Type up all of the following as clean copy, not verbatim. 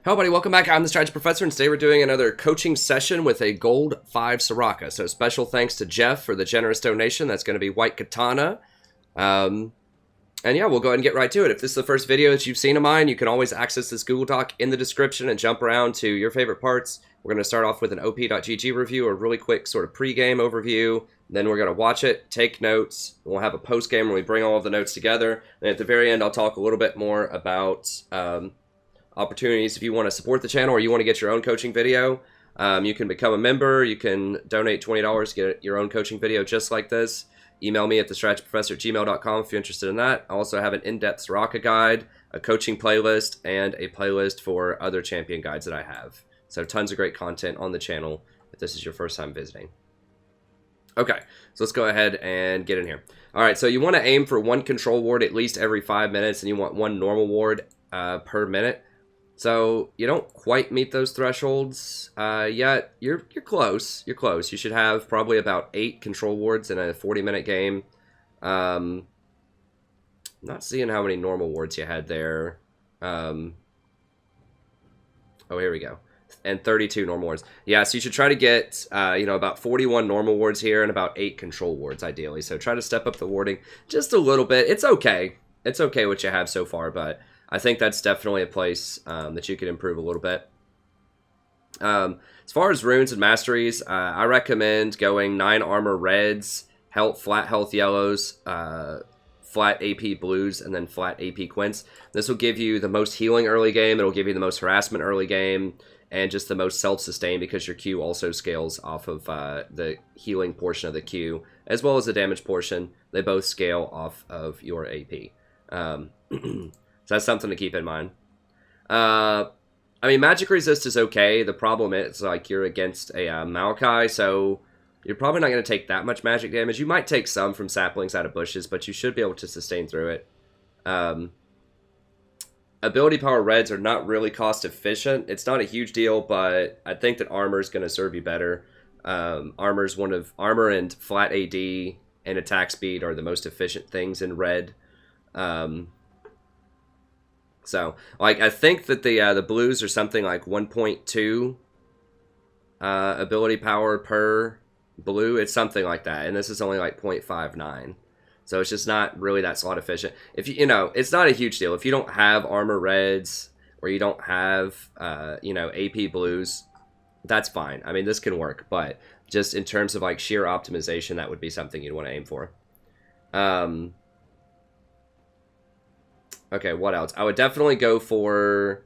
Hello, buddy. Welcome back. I'm the Strategy Professor, and today we're doing another coaching session with a Gold 5 Soraka. So special thanks to Jeff for the generous donation. That's going to be White Katana. And yeah, we'll go ahead and get right to it. If this is the first video that you've seen of mine, you can always access this Google Doc in the description and jump around to your favorite parts. We're going to start off with an op.gg review, a really quick sort of pre-game overview. Then we're going to watch it, take notes. We'll have a post-game where we bring all of the notes together. And at the very end, I'll talk a little bit more about opportunities if you want to support the channel or you want to get your own coaching video. You can become a member. You can donate $20 to get your own coaching video just like this. Email me at thestrategyprofessor@gmail.com if you're interested in that. I also have an in-depth Soraka guide, a coaching playlist, and a playlist for other champion guides that I have. So tons of great content on the channel if this is your first time visiting. Okay, so let's go ahead and get in here. All right, so you want to aim for one control ward at least every 5 minutes, and you want one normal ward per minute. So you don't quite meet those thresholds yet. You're close. You're close. You should have probably about 8 control wards in a 40-minute game. Not seeing how many normal wards you had there. Oh, here we go. And 32 normal wards. Yeah, so you should try to get, about 41 normal wards here and about 8 control wards, ideally. So try to step up the warding just a little bit. It's okay. It's okay what you have so far, but I think that's definitely a place that you can improve a little bit. As far as runes and masteries, I recommend going 9 armor reds, flat health yellows, flat AP blues, and then flat AP quints. This will give you the most healing early game. It'll give you the most harassment early game, and just the most self-sustain because your Q also scales off of the healing portion of the Q, as well as the damage portion. They both scale off of your AP. So that's something to keep in mind. I mean, magic resist is okay. The problem is, like, you're against a Maokai, so you're probably not going to take that much magic damage. You might take some from saplings out of bushes, but you should be able to sustain through it. Ability power reds are not really cost efficient. It's not a huge deal, but I think that armor is going to serve you better. Armor and flat AD and attack speed are the most efficient things in red. So, like, I think that the blues are something like 1.2 ability power per blue. It's something like that, and this is only like 0.59. So it's just not really that slot efficient. If it's not a huge deal. If you don't have armor reds or you don't have, AP blues, that's fine. I mean, this can work, but just in terms of like sheer optimization, that would be something you'd want to aim for. Okay, what else? I would definitely go for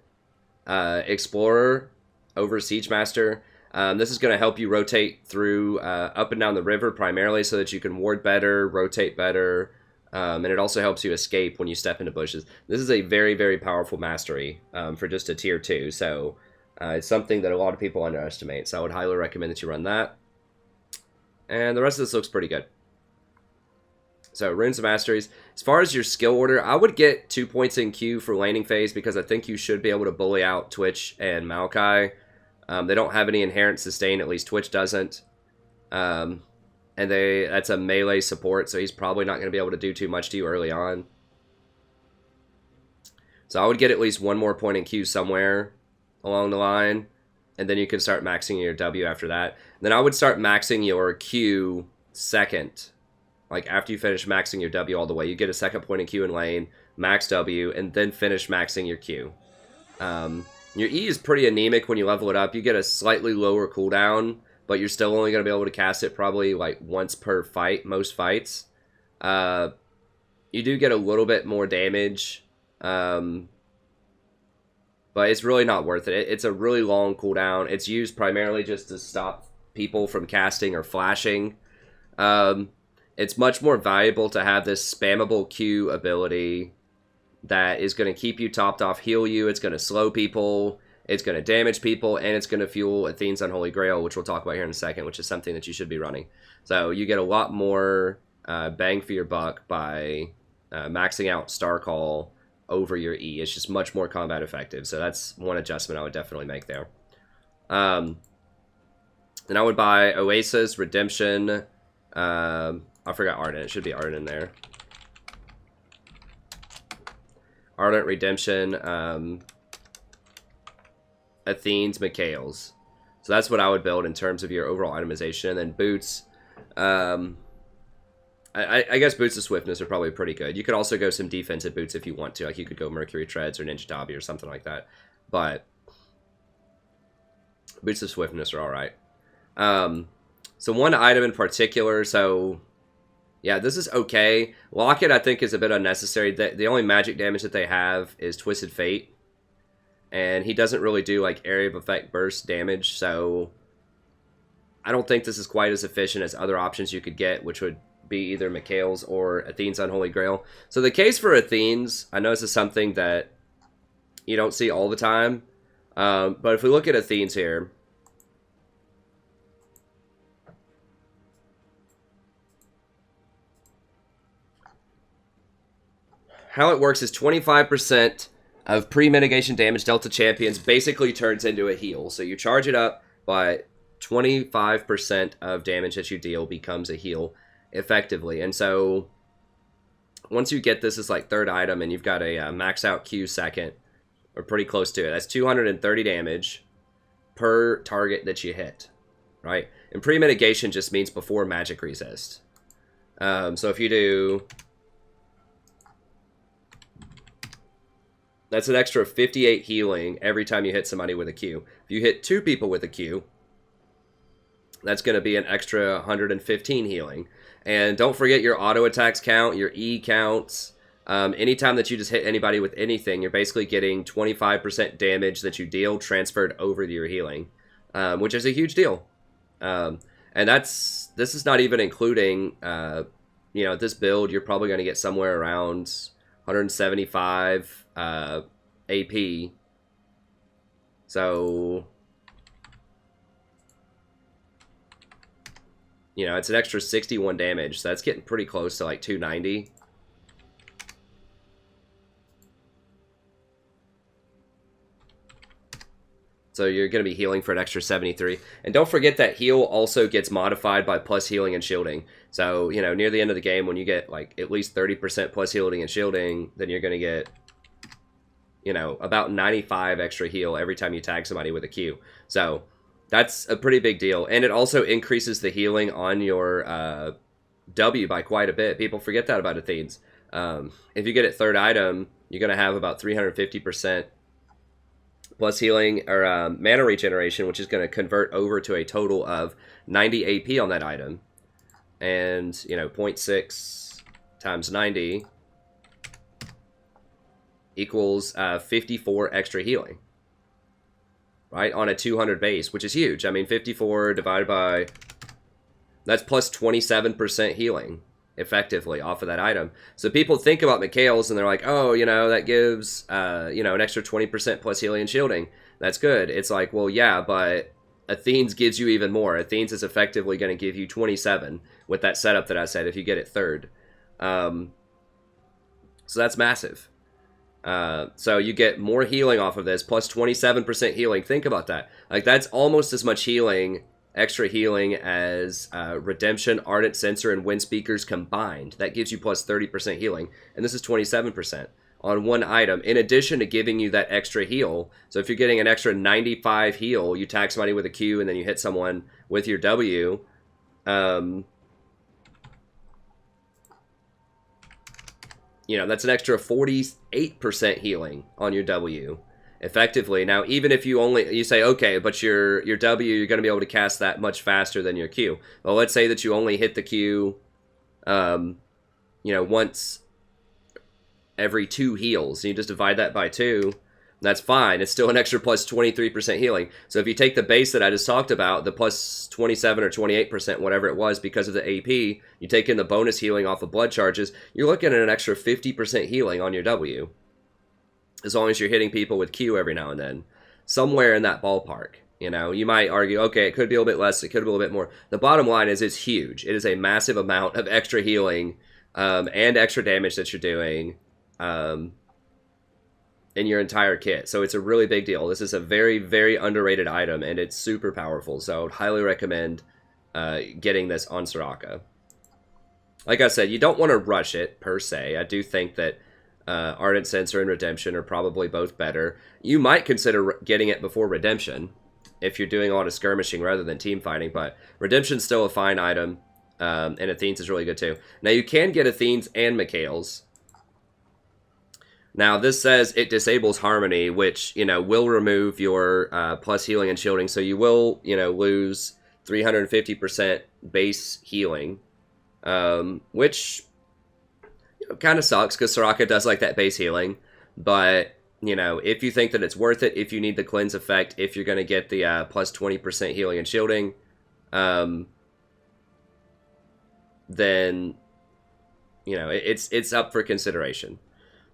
Explorer over Siege Master. This is going to help you rotate through up and down the river primarily so that you can ward better, rotate better, and it also helps you escape when you step into bushes. This is a very, very powerful mastery for just a tier 2, so it's something that a lot of people underestimate, so I would highly recommend that you run that. And the rest of this looks pretty good. So, runes and masteries. As far as your skill order, I would get 2 points in Q for laning phase because I think you should be able to bully out Twitch and Maokai. They don't have any inherent sustain, at least Twitch doesn't. And that's a melee support, so he's probably not going to be able to do too much to you early on. So I would get at least 1 more point in Q somewhere along the line, and then you can start maxing your W after that. Then I would start maxing your Q second. Like, after you finish maxing your W all the way, you get a second point in Q in lane, max W, and then finish maxing your Q. Your E is pretty anemic when you level it up. You get a slightly lower cooldown, but you're still only going to be able to cast it probably like once per fight, most fights. You do get a little bit more damage, but it's really not worth it. It's a really long cooldown. It's used primarily just to stop people from casting or flashing. It's much more valuable to have this spammable Q ability that is going to keep you topped off, heal you, it's going to slow people, it's going to damage people, and it's going to fuel Athene's Unholy Grail, which we'll talk about here in a second, which is something that you should be running. So you get a lot more bang for your buck by maxing out Star Call over your E. It's just much more combat effective, so that's one adjustment I would definitely make there. Then I would buy Oasis, Redemption, I forgot Ardent. It should be Ardent in there. Ardent, Redemption, Athene's, Mikhail's. So that's what I would build in terms of your overall itemization. And then boots, I guess boots of swiftness are probably pretty good. You could also go some defensive boots if you want to. Like you could go Mercury Treads or Ninja Tabi or something like that. But boots of swiftness are all right. So one item in particular, so yeah, this is okay. Locket, I think, is a bit unnecessary. The only magic damage that they have is Twisted Fate. And he doesn't really do, like, area of effect burst damage, so I don't think this is quite as efficient as other options you could get, which would be either Mikhail's or Athene's Unholy Grail. So the case for Athene's, I know this is something that you don't see all the time, but if we look at Athene's here, how it works is 25% of pre-mitigation damage dealt to champions basically turns into a heal. So you charge it up, but 25% of damage that you deal becomes a heal effectively. And so once you get this as like third item and you've got a max out Q second, or pretty close to it, that's 230 damage per target that you hit, right? And pre-mitigation just means before magic resist. So if you do... That's an extra 58 healing every time you hit somebody with a Q. If you hit 2 people with a Q, that's going to be an extra 115 healing. And don't forget your auto attacks count, your E counts. Anytime that you just hit anybody with anything, you're basically getting 25% damage that you deal transferred over to your healing, which is a huge deal. And this is not even including, this build, you're probably going to get somewhere around 175 AP. So, it's an extra 61 damage. So that's getting pretty close to like 290. So you're going to be healing for an extra 73. And don't forget that heal also gets modified by plus healing and shielding. So, near the end of the game, when you get like at least 30% plus healing and shielding, then you're going to get, about 95 extra heal every time you tag somebody with a Q. So that's a pretty big deal. And it also increases the healing on your W by quite a bit. People forget that about Athene's. If you get it third item, you're going to have about 350% plus healing or mana regeneration, which is going to convert over to a total of 90 AP on that item. And, 0.6 times 90 equals 54 extra healing, right? On a 200 base, which is huge. I mean, 54 divided by... That's plus 27% healing, effectively, off of that item. So people think about Mikhail's and they're like, oh, that gives, an extra 20% plus healing and shielding. That's good. It's like, well, yeah, but Athene's gives you even more. Athene's is effectively going to give you 27 with that setup that I said if you get it third. So that's massive. So you get more healing off of this, plus 27% healing. Think about that. Like, that's almost as much healing, extra healing, as Redemption, Ardent Censor, and Wind Speakers combined. That gives you plus 30% healing, and this is 27% on one item, in addition to giving you that extra heal. So if you're getting an extra 95 heal, you tag somebody with a Q, and then you hit someone with your W, that's an extra 48% healing on your W, effectively. Now, even if you say, okay, but your W, you're going to be able to cast that much faster than your Q. Well, let's say that you only hit the Q, once every 2 heals. And you just divide that by 2. That's fine. It's still an extra plus 23% healing. So if you take the base that I just talked about, the plus 27 or 28%, whatever it was, because of the AP, you take in the bonus healing off of blood charges, you're looking at an extra 50% healing on your W. As long as you're hitting people with Q every now and then. Somewhere in that ballpark. You might argue, okay, it could be a little bit less, it could be a little bit more. The bottom line is it's huge. It is a massive amount of extra healing and extra damage that you're doing in your entire kit. So it's a really big deal. This is a very, very underrated item, and it's super powerful. So I would highly recommend getting this on Soraka. Like I said, you don't want to rush it, per se. I do think that Ardent Censer and Redemption are probably both better. You might consider getting it before Redemption if you're doing a lot of skirmishing rather than team fighting, but Redemption's still a fine item, and Athene's is really good too. Now, you can get Athene's and Mikhail's. Now, this says it disables Harmony, which, will remove your plus healing and shielding, so you will, lose 350% base healing, which kind of sucks because Soraka does like that base healing, but if you think that it's worth it, if you need the cleanse effect, if you're going to get the plus 20% healing and shielding, then it's up for consideration.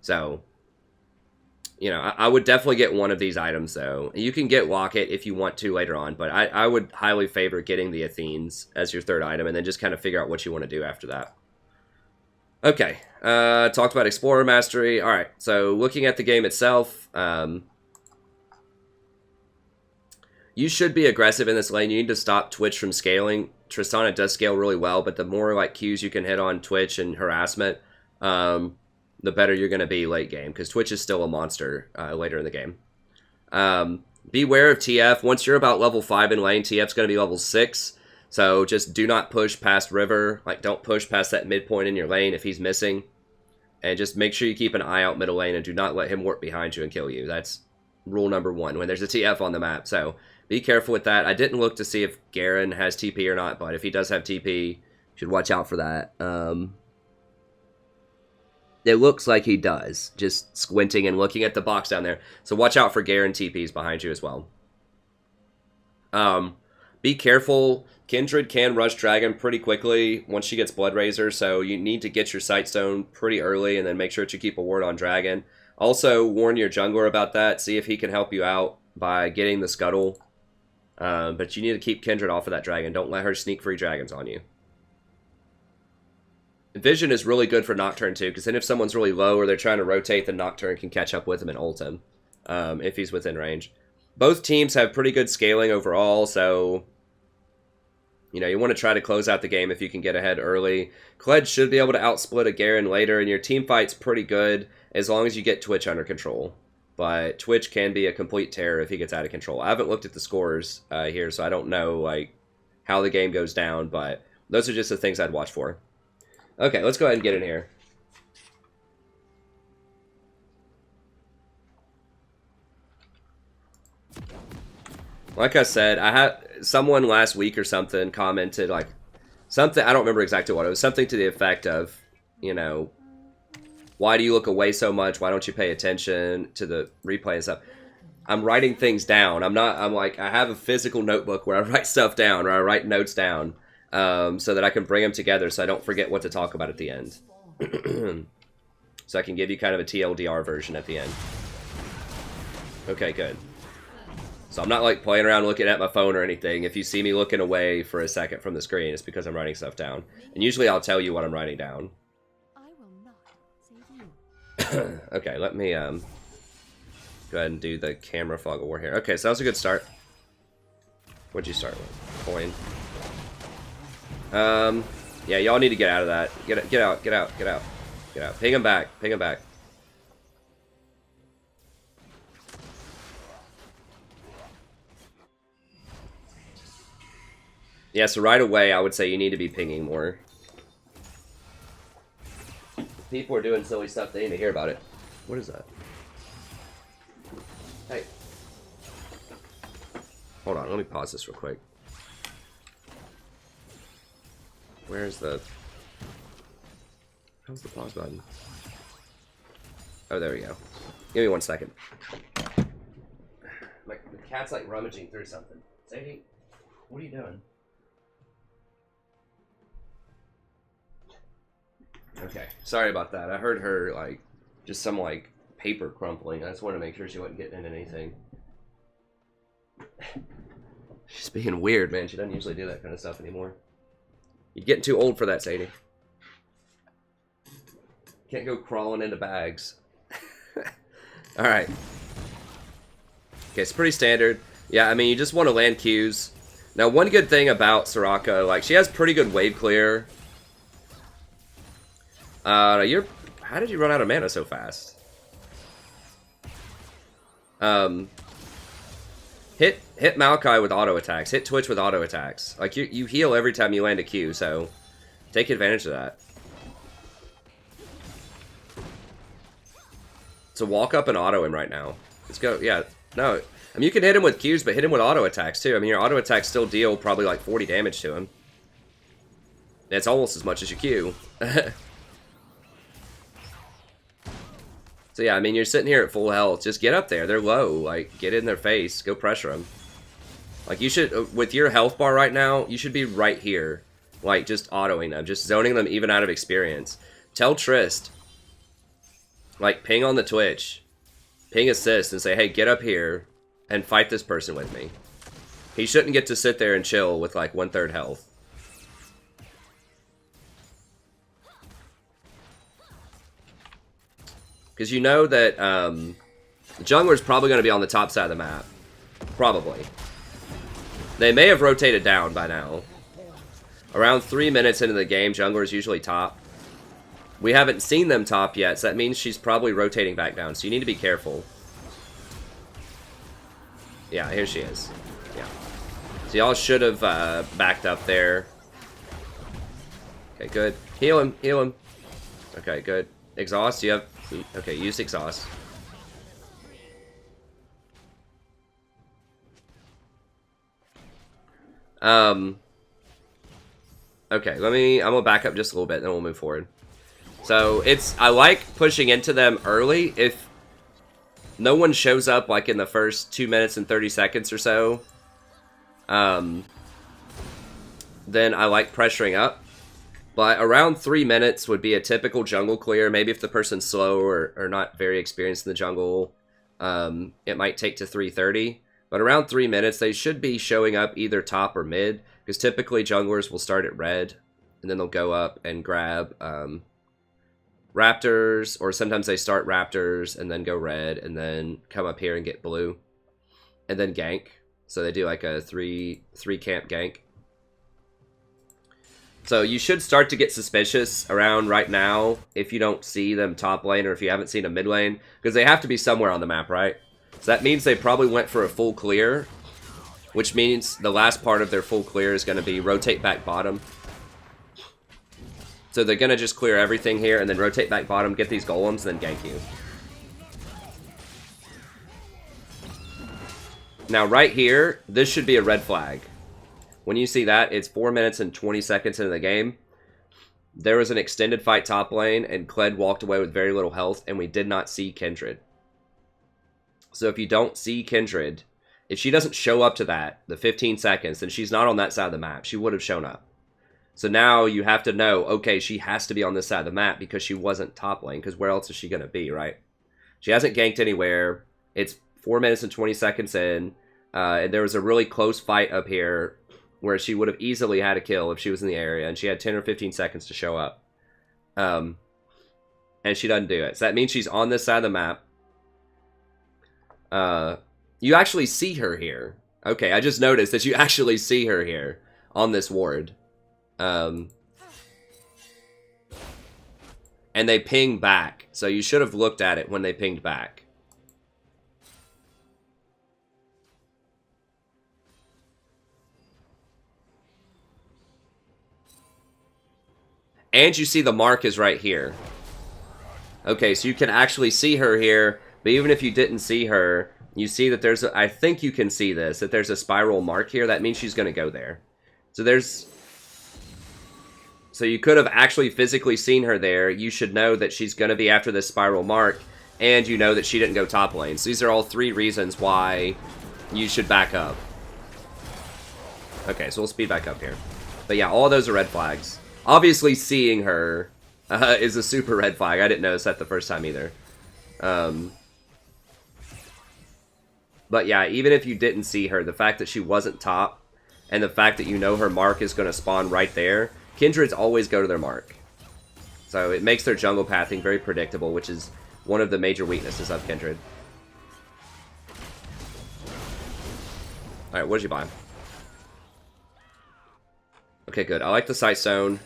So I would definitely get one of these items, though. You can get Locket if you want to later on, but I would highly favor getting the Athenes as your third item, and then just kind of figure out what you want to do after that. Okay, talked about Explorer Mastery. All right, so looking at the game itself, you should be aggressive in this lane. You need to stop Twitch from scaling. Tristana does scale really well, but the more Qs you can hit on Twitch and harassment, the better you're going to be late game, because Twitch is still a monster later in the game. Beware of TF. Once you're about level 5 in lane, TF's going to be level 6. So just do not push past River. Don't push past that midpoint in your lane if he's missing. And just make sure you keep an eye out middle lane and do not let him warp behind you and kill you. That's rule number 1 when there's a TF on the map. So be careful with that. I didn't look to see if Garen has TP or not, but if he does have TP, you should watch out for that. It looks like he does, just squinting and looking at the box down there. So watch out for Garen TPs behind you as well. Be careful. Kindred can rush Dragon pretty quickly once she gets Blood Razor, so you need to get your Sightstone pretty early and then make sure that you keep a ward on Dragon. Also, warn your jungler about that. See if he can help you out by getting the Scuttle. But you need to keep Kindred off of that Dragon. Don't let her sneak free dragons on you. Vision is really good for Nocturne too, because then if someone's really low or they're trying to rotate, then Nocturne can catch up with him and ult him if he's within range. Both teams have pretty good scaling overall, so you want to try to close out the game if you can get ahead early. Kled should be able to outsplit a Garen later, and your team fight's pretty good as long as you get Twitch under control. But Twitch can be a complete terror if he gets out of control. I haven't looked at the scores here, so I don't know how the game goes down, but those are just the things I'd watch for. Okay, let's go ahead and get in here. Like I said, I had someone last week or something commented something, I don't remember exactly what it was, something to the effect of, why do you look away so much? Why don't you pay attention to the replay and stuff? I'm writing things down. I have a physical notebook where I write stuff down, or I write notes down, so that I can bring them together so I don't forget what to talk about at the end. So I can give you kind of a TLDR version at the end. Okay, good. So I'm not playing around looking at my phone or anything. If you see me looking away for a second from the screen, it's because I'm writing stuff down. And usually I'll tell you what I'm writing down. I will not save you. Okay, let me go ahead and do the camera fog of war here. Okay, so that was a good start. What'd you start with? Coin. Yeah, y'all need to get out of that. Get out. Ping him back. Yeah, so right away, I would say you need to be pinging more. If people are doing silly stuff, they need to hear about it. What is that? Hey. Hold on, let me pause this real quick. Where's the... How's the pause button? Oh, there we go. Give me 1 second. The cat's rummaging through something. Sadie, what are you doing? Okay, sorry about that. I heard her, just some, paper crumpling. I just wanted to make sure she wasn't getting into anything. She's being weird, man. She doesn't usually do that kind of stuff anymore. You're getting too old for that, Sadie. Can't go crawling into bags. Alright. Okay, it's pretty standard. Yeah, I mean, you just want to land Qs. Now, one good thing about Soraka, she has pretty good wave clear. How How did you run out of mana so fast? Hit Maokai with auto attacks. Hit Twitch with auto attacks. Like, you heal every time you land a Q, so take advantage of that. So walk up and auto him right now. Let's go. Yeah, no. I mean, you can hit him with Qs, but hit him with auto attacks, too. I mean, your auto attacks still deal probably like 40 damage to him. It's almost as much as your Q. So yeah, I mean, you're sitting here at full health. Just get up there. They're low. Like, get in their face. Go pressure them. Like, you should, with your health bar right now, you should be right here. Like, just autoing them. Just zoning them even out of experience. Tell Trist. Like, ping on the Twitch. Ping assist and say, hey, get up here and fight this person with me. He shouldn't get to sit there and chill with, like, 1/3 health. Because you know that the jungler's probably going to be on the top side of the map. Probably. They may have rotated down by now. Around 3 minutes into the game, jungler's usually top. We haven't seen them top yet, so that means she's probably rotating back down. So you need to be careful. Yeah, here she is. Yeah. So y'all should have backed up there. Okay, good. Heal him. Heal him. Okay, good. Exhaust, you have... Okay, use exhaust. Okay, I'm gonna back up just a little bit, then we'll move forward. So, I like pushing into them early. If no one shows up, like, in the first 2 minutes and 30 seconds or so, then I like pressuring up. But around 3 minutes would be a typical jungle clear. Maybe if the person's slow or not very experienced in the jungle, it might take to 3:30. But around 3 minutes, they should be showing up either top or mid. Because typically junglers will start at red, and then they'll go up and grab raptors. Or sometimes they start raptors and then go red, and then come up here and get blue. And then gank. So they do like a three camp gank. So you should start to get suspicious around right now if you don't see them top lane or if you haven't seen a mid lane. Because they have to be somewhere on the map, right? So that means they probably went for a full clear. Which means the last part of their full clear is going to be rotate back bottom. So they're going to just clear everything here and then rotate back bottom, get these golems, and then gank you. Now right here, this should be a red flag. When you see that, it's 4 minutes and 20 seconds into the game. There was an extended fight top lane, and Kled walked away with very little health, and we did not see Kindred. So if you don't see Kindred, if she doesn't show up to that, the 15 seconds, then she's not on that side of the map. She would have shown up. So now you have to know, okay, she has to be on this side of the map because she wasn't top lane, because where else is she going to be, right? She hasn't ganked anywhere. It's 4 minutes and 20 seconds in, and there was a really close fight up here where she would have easily had a kill if she was in the area, and she had 10 or 15 seconds to show up. And she doesn't do it. So that means she's on this side of the map. You actually see her here. Okay, I just noticed that you actually see her here on this ward. And they ping back. So you should have looked at it when they pinged back. And you see the mark is right here. Okay, so you can actually see her here, but even if you didn't see her, you see that there's a, I think you can see this, that there's a spiral mark here. That means she's going to go there. So so you could have actually physically seen her there. You should know that she's going to be after this spiral mark, and you know that she didn't go top lane. So these are all 3 reasons why you should back up. Okay, so we'll speed back up here. But yeah, all those are red flags. Obviously, seeing her is a super red flag. I didn't notice that the first time either. But yeah, even if you didn't see her, the fact that she wasn't top, and the fact that you know her mark is going to spawn right there, Kindreds always go to their mark. So it makes their jungle pathing very predictable, which is one of the major weaknesses of Kindred. Alright, what did you buy? Okay, good. I like the sight zone.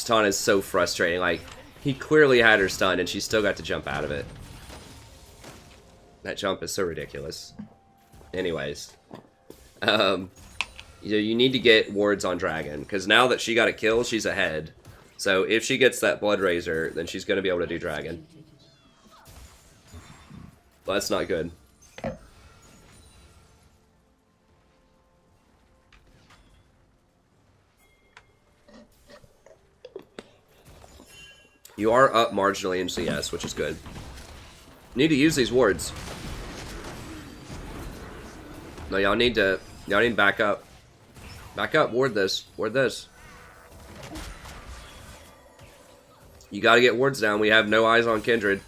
Kitana is so frustrating. Like, he clearly had her stunned, and she still got to jump out of it. That jump is so ridiculous. Anyways. You need to get wards on Dragon, because now that she got a kill, she's ahead. So if she gets that Blood Razor, then she's going to be able to do Dragon. Well, that's not good. You are up marginally in CS, which is good. Need to use these wards. No, y'all need to back up. Back up, ward this. Ward this. You gotta get wards down. We have no eyes on Kindred.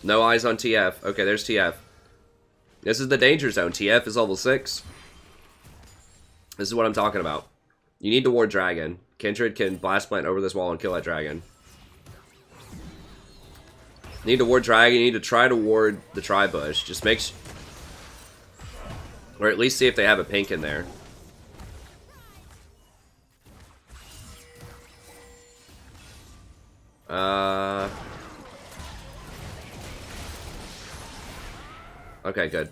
No eyes on TF. Okay, there's TF. This is the danger zone. TF is level 6. This is what I'm talking about. You need to ward Dragon. Kindred can blast plant over this wall and kill that Dragon. You need to ward Dragon. You need to try to ward the Tri-Bush. Just make or at least see if they have a pink in there. Okay, good.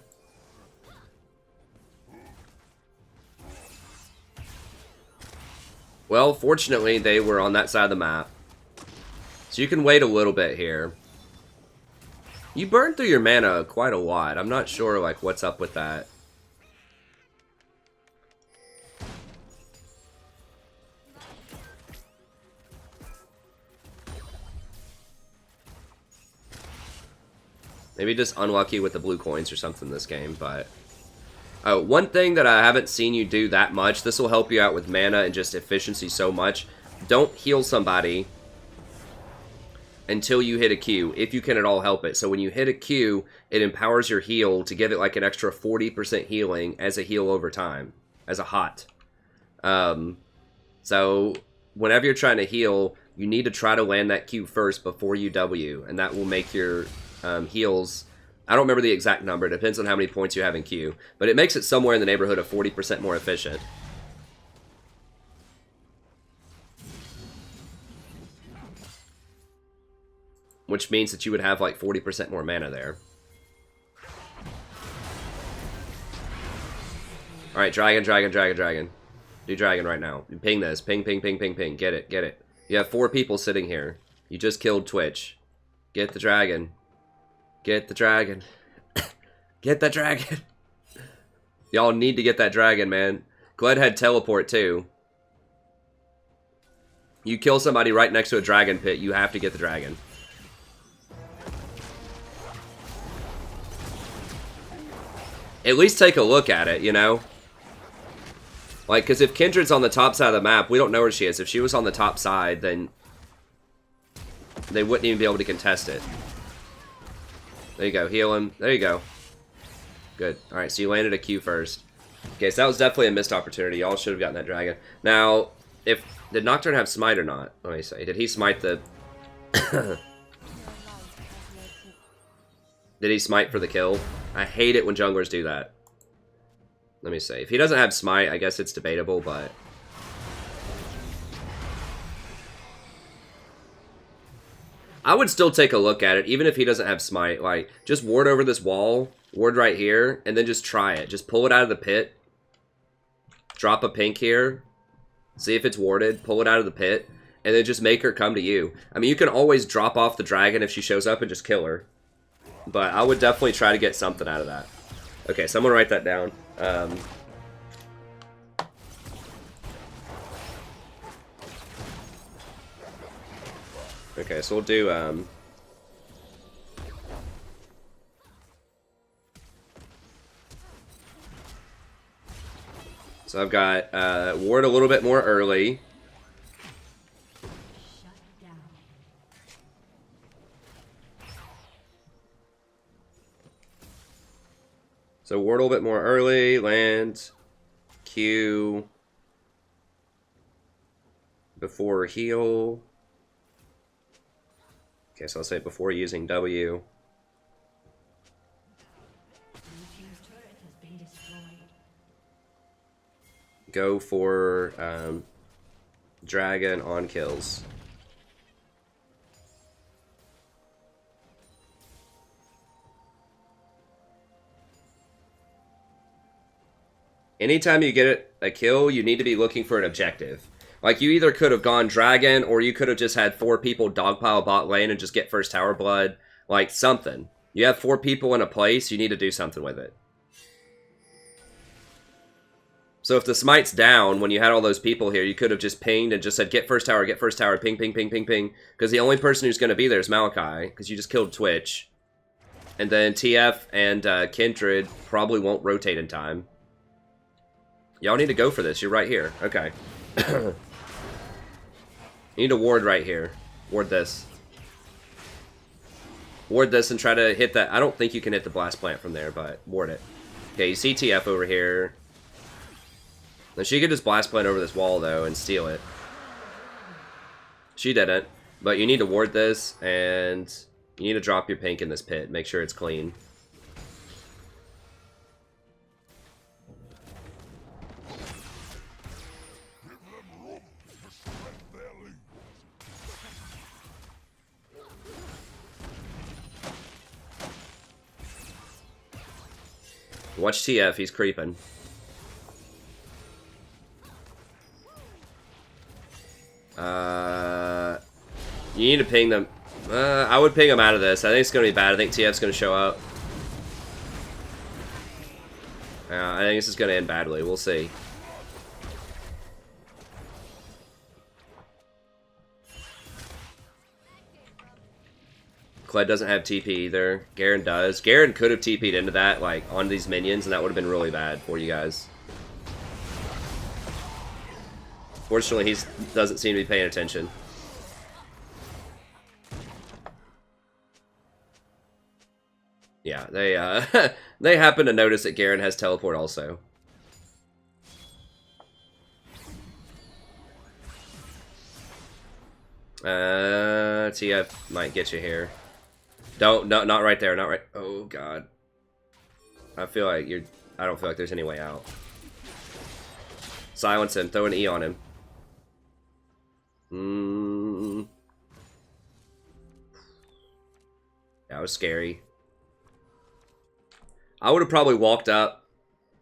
Well, fortunately, they were on that side of the map. So you can wait a little bit here. You burned through your mana quite a lot. I'm not sure, like, what's up with that. Maybe just unlucky with the blue coins or something this game, but... Oh, one thing that I haven't seen you do that much, this will help you out with mana and just efficiency so much. Don't heal somebody until you hit a Q, if you can at all help it. So when you hit a Q, it empowers your heal to give it like an extra 40% healing as a heal over time, as a hot. So whenever you're trying to heal, you need to try to land that Q first before you W, and that will make your... heals, I don't remember the exact number, it depends on how many points you have in Q, but it makes it somewhere in the neighborhood of 40% more efficient. Which means that you would have like 40% more mana there. Alright, Dragon, Dragon, Dragon, Dragon. Do Dragon right now. Ping this. Ping, ping, ping, ping, ping. Get it, get it. You have 4 people sitting here. You just killed Twitch. Get the Dragon. Get the Dragon. Get the Dragon. Y'all need to get that Dragon, man. Gled had teleport, too. You kill somebody right next to a Dragon pit, you have to get the Dragon. At least take a look at it, you know? Like, because if Kindred's on the top side of the map, we don't know where she is. If she was on the top side, then they wouldn't even be able to contest it. There you go, heal him. There you go. Good. Alright, so you landed a Q first. Okay, so that was definitely a missed opportunity. Y'all should have gotten that Dragon. Now, did Nocturne have smite or not? Let me say. Did he smite the... Did he smite for the kill? I hate it when junglers do that. Let me see. If he doesn't have smite, I guess it's debatable, but... I would still take a look at it, even if he doesn't have smite. Like, just ward over this wall, ward right here, and then just try it. Just pull it out of the pit. Drop a pink here. See if it's warded. Pull it out of the pit. And then just make her come to you. I mean, you can always drop off the Dragon if she shows up and just kill her. But I would definitely try to get something out of that. Okay, so I'm going to write that down. Okay, so we'll do, so I've got, ward a little bit more early. So ward a little bit more early, land, Q, before heal. Okay, so I'll say before using W. Go for Dragon on kills. Anytime you get a kill, you need to be looking for an objective. Like, you either could have gone dragon, or you could have just had 4 people dogpile bot lane and just get first tower blood. Like, something. You have 4 people in a place, you need to do something with it. So if the smite's down, when you had all those people here, you could have just pinged and just said, get first tower, ping, ping, ping, ping, ping. Because the only person who's going to be there is Malachi, because you just killed Twitch. And then TF and Kindred probably won't rotate in time. Y'all need to go for this. You're right here. Okay. You need to ward right here. Ward this. Ward this and try to hit that. I don't think you can hit the blast plant from there, but ward it. Okay, you see TF over here. Now she could just blast plant over this wall, though, and steal it. She didn't. But you need to ward this, and you need to drop your pink in this pit. Make sure it's clean. Watch TF, he's creeping. You need to ping them. I would ping them out of this. I think it's going to be bad. I think TF's going to show up. I think this is going to end badly. We'll see. Kled doesn't have TP either. Garen does. Garen could have TP'd into that, like, on these minions, and that would have been really bad for you guys. Fortunately, he doesn't seem to be paying attention. Yeah, they they happen to notice that Garen has teleport also. TF might get you here. Don't, no, not right there, not right. Oh god. I feel like you're. I don't feel like there's any way out. Silence him. Throw an E on him. That was scary. I would have probably walked up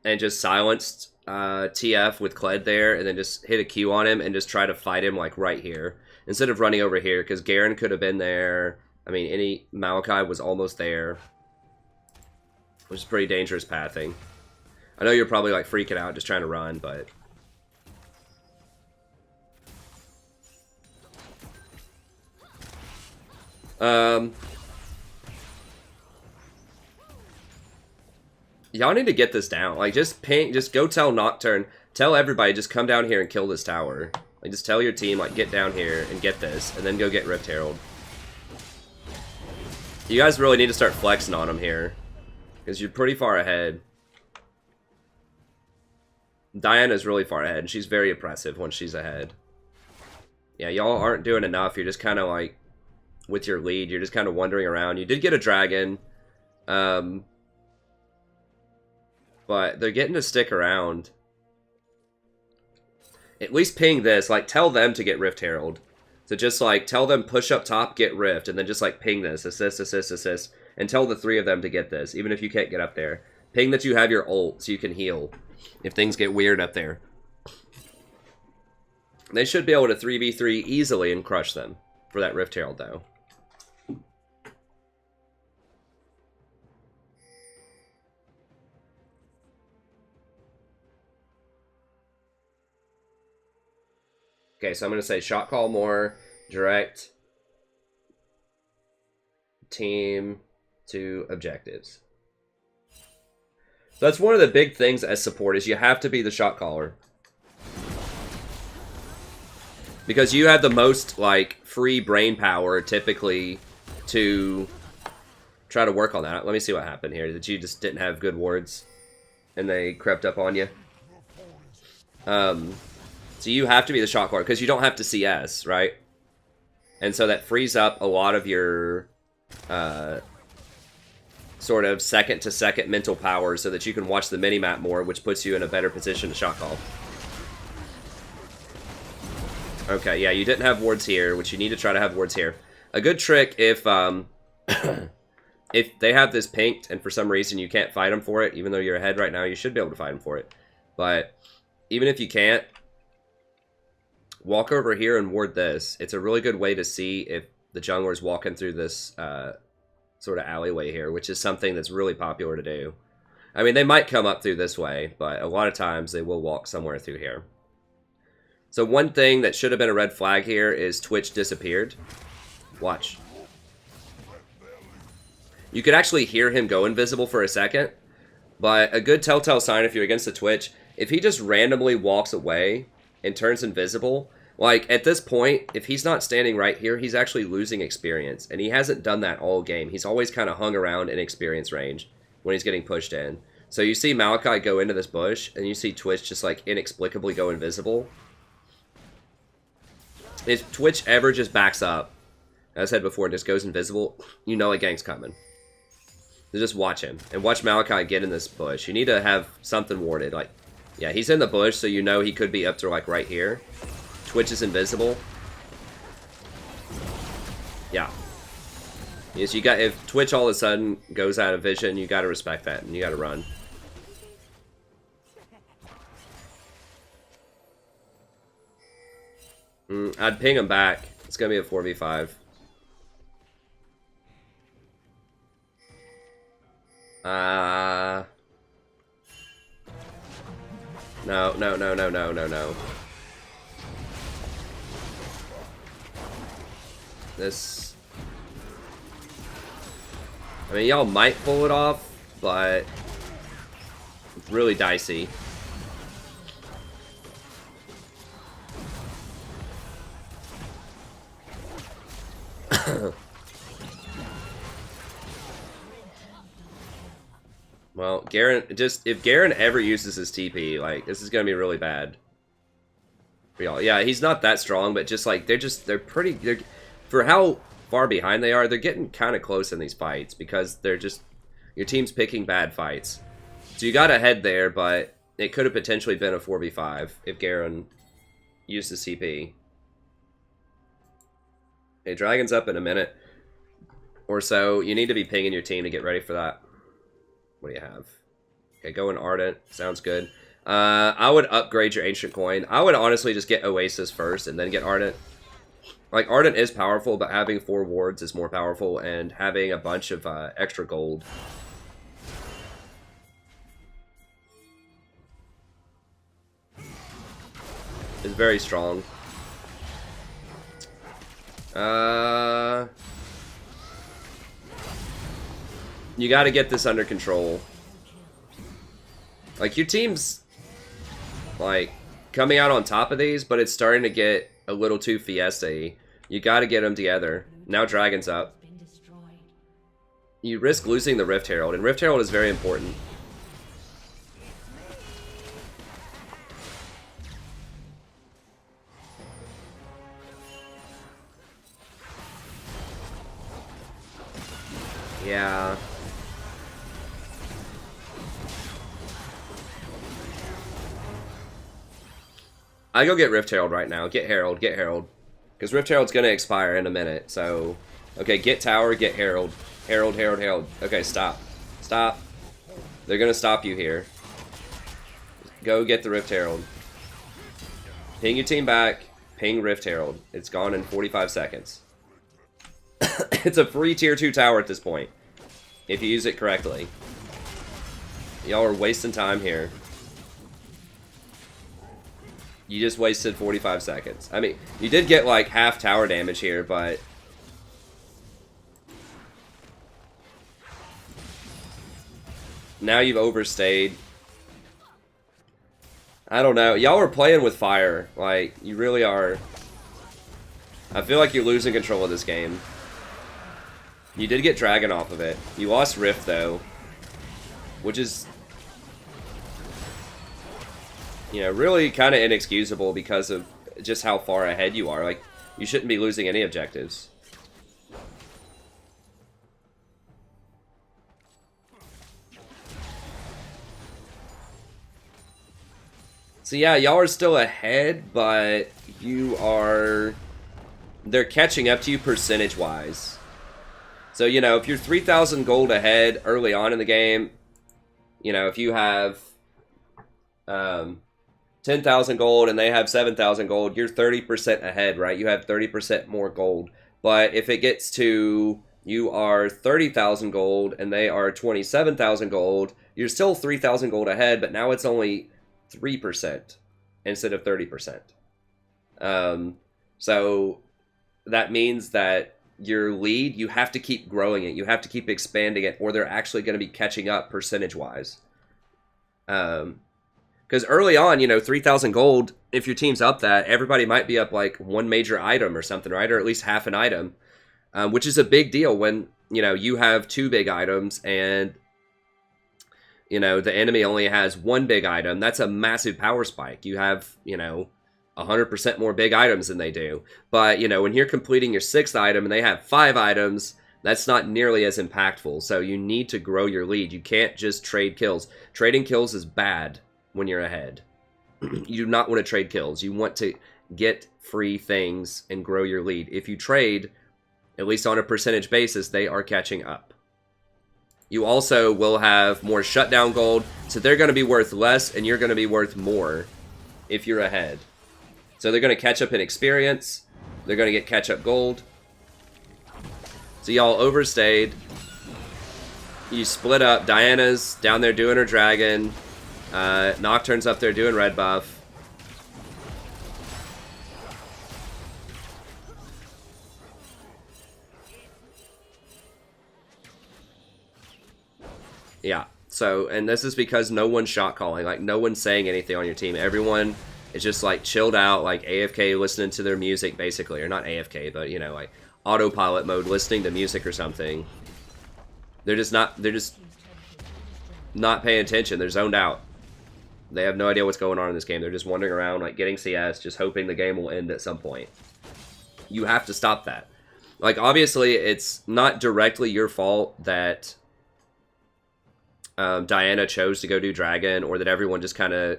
and just silenced TF with Kled there, and then just hit a Q on him and just try to fight him like right here instead of running over here, because Garen could have been there. I mean, Malachi was almost there, which is pretty dangerous pathing. I know you're probably like freaking out just trying to run, but y'all need to get this down. Like, just go tell Nocturne, tell everybody, just come down here and kill this tower. Like, just tell your team, like, get down here and get this, and then go get Rift Herald. You guys really need to start flexing on them here, because you're pretty far ahead. Diana's really far ahead, and she's very oppressive when she's ahead. Yeah, y'all aren't doing enough. You're just kind of, like, with your lead, you're just kind of wandering around. You did get a dragon, but they're getting to stick around. At least ping this. Like, tell them to get Rift Herald. So just, like, tell them push up top, get Rift, and then just, like, ping this. Assist, assist, assist. And tell the 3 of them to get this, even if you can't get up there. Ping that you have your ult so you can heal if things get weird up there. They should be able to 3v3 easily and crush them for that Rift Herald, though. Okay, so I'm going to say shot call more, direct team to objectives. So that's one of the big things as support, is you have to be the shot caller. Because you have the most, like, free brain power, typically, to try to work on that. Let me see what happened here. That you just didn't have good wards, and they crept up on you. So you have to be the shot caller, because you don't have to CS, right? And so that frees up a lot of your sort of second-to-second mental power so that you can watch the minimap more, which puts you in a better position to shot call. Okay, yeah, you didn't have wards here, which you need to try to have wards here. A good trick, if if they have this pinked and for some reason you can't fight them for it, even though you're ahead right now, you should be able to fight them for it. But even if you can't, walk over here and ward this. It's a really good way to see if the jungler's walking through this sort of alleyway here, which is something that's really popular to do. I mean, they might come up through this way, but a lot of times they will walk somewhere through here. So one thing that should have been a red flag here is Twitch disappeared. Watch. You could actually hear him go invisible for a second, but a good telltale sign if you're against the Twitch, if he just randomly walks away and turns invisible, like at this point, if he's not standing right here, he's actually losing experience, and he hasn't done that all game. He's always kind of hung around in experience range when he's getting pushed in. So you see Malachi go into this bush, and you see Twitch just like inexplicably go invisible. If Twitch ever just backs up, as I said before, and just goes invisible, you know a gang's coming. So just watch him, and watch Malachi get in this bush. You need to have something warded. Like, yeah, he's in the bush, so you know he could be up to like right here. Twitch is invisible. Yeah. Yes, you got, if Twitch all of a sudden goes out of vision, you got to respect that, and you got to run. I'd ping him back. It's gonna be a 4v5. No. This... I mean, y'all might pull it off, but it's really dicey. Well, Garen, if Garen ever uses his TP, like, this is gonna be really bad for y'all. Yeah, he's not that strong, but just like, they're for how far behind they are, they're getting kind of close in these fights because they're just, your team's picking bad fights. So you got ahead there, but it could have potentially been a 4v5 if Garen used his TP. Okay, Dragon's up in a minute or so. You need to be pinging your team to get ready for that. What do you have? Okay, go in Ardent. Sounds good. I would upgrade your Ancient Coin. I would honestly just get Oasis first and then get Ardent. Like, Ardent is powerful, but having 4 wards is more powerful, and having a bunch of extra gold is very strong. You got to get this under control. Like, your team's like coming out on top of these, but it's starting to get a little too fiesta-y. You got to get them together. Now Dragon's up. You risk losing the Rift Herald, and Rift Herald is very important. Yeah. I go get Rift Herald right now. Get Herald, get Herald. Because Rift Herald's going to expire in a minute, so... Okay, get Tower, get Herald. Herald, Herald, Herald. Okay, stop. Stop. They're going to stop you here. Go get the Rift Herald. Ping your team back. Ping Rift Herald. It's gone in 45 seconds. It's a free tier 2 tower at this point, if you use it correctly. Y'all are wasting time here. You just wasted 45 seconds. I mean, you did get like half tower damage here, but... Now you've overstayed. I don't know. Y'all are playing with fire. Like, you really are. I feel like you're losing control of this game. You did get Dragon off of it. You lost Rift, though. Which is... You know, really kind of inexcusable because of just how far ahead you are. Like, you shouldn't be losing any objectives. So yeah, y'all are still ahead, but you are... They're catching up to you percentage-wise. So, you know, if you're 3,000 gold ahead early on in the game, you know, if you have... 10,000 gold and they have 7,000 gold, you're 30% ahead, right? You have 30% more gold. But if it gets to you are 30,000 gold and they are 27,000 gold, you're still 3,000 gold ahead, but now it's only 3% instead of 30%. So that means that your lead, you have to keep growing it. You have to keep expanding it, or they're actually going to be catching up percentage-wise. Because early on, 3,000 gold, if your team's up that, everybody might be up like one major item or something, right? Or at least half an item, which is a big deal when, you have two big items and, the enemy only has one big item. That's a massive power spike. You have, 100% more big items than they do. But, when you're completing your sixth item and they have 5 items, that's not nearly as impactful. So you need to grow your lead. You can't just trade kills. Trading kills is bad when you're ahead. You do not want to trade kills. You want to get free things and grow your lead. If you trade, at least on a percentage basis, they are catching up. You also will have more shutdown gold, so they're going to be worth less and you're going to be worth more if you're ahead. So they're going to catch up in experience. They're going to get catch-up gold. So y'all overstayed. You split up. Diana's down there doing her dragon. Nocturne's up there doing red buff. Yeah. So, and this is because no one's shot calling. Like, no one's saying anything on your team. Everyone is just, like, chilled out, like, AFK listening to their music, basically. Or not AFK, but, like, autopilot mode listening to music or something. They're just not paying attention. They're zoned out. They have no idea what's going on in this game. They're just wandering around, like, getting CS, just hoping the game will end at some point. You have to stop that. Like, obviously, it's not directly your fault that Diana chose to go do Dragon, or that everyone just kind of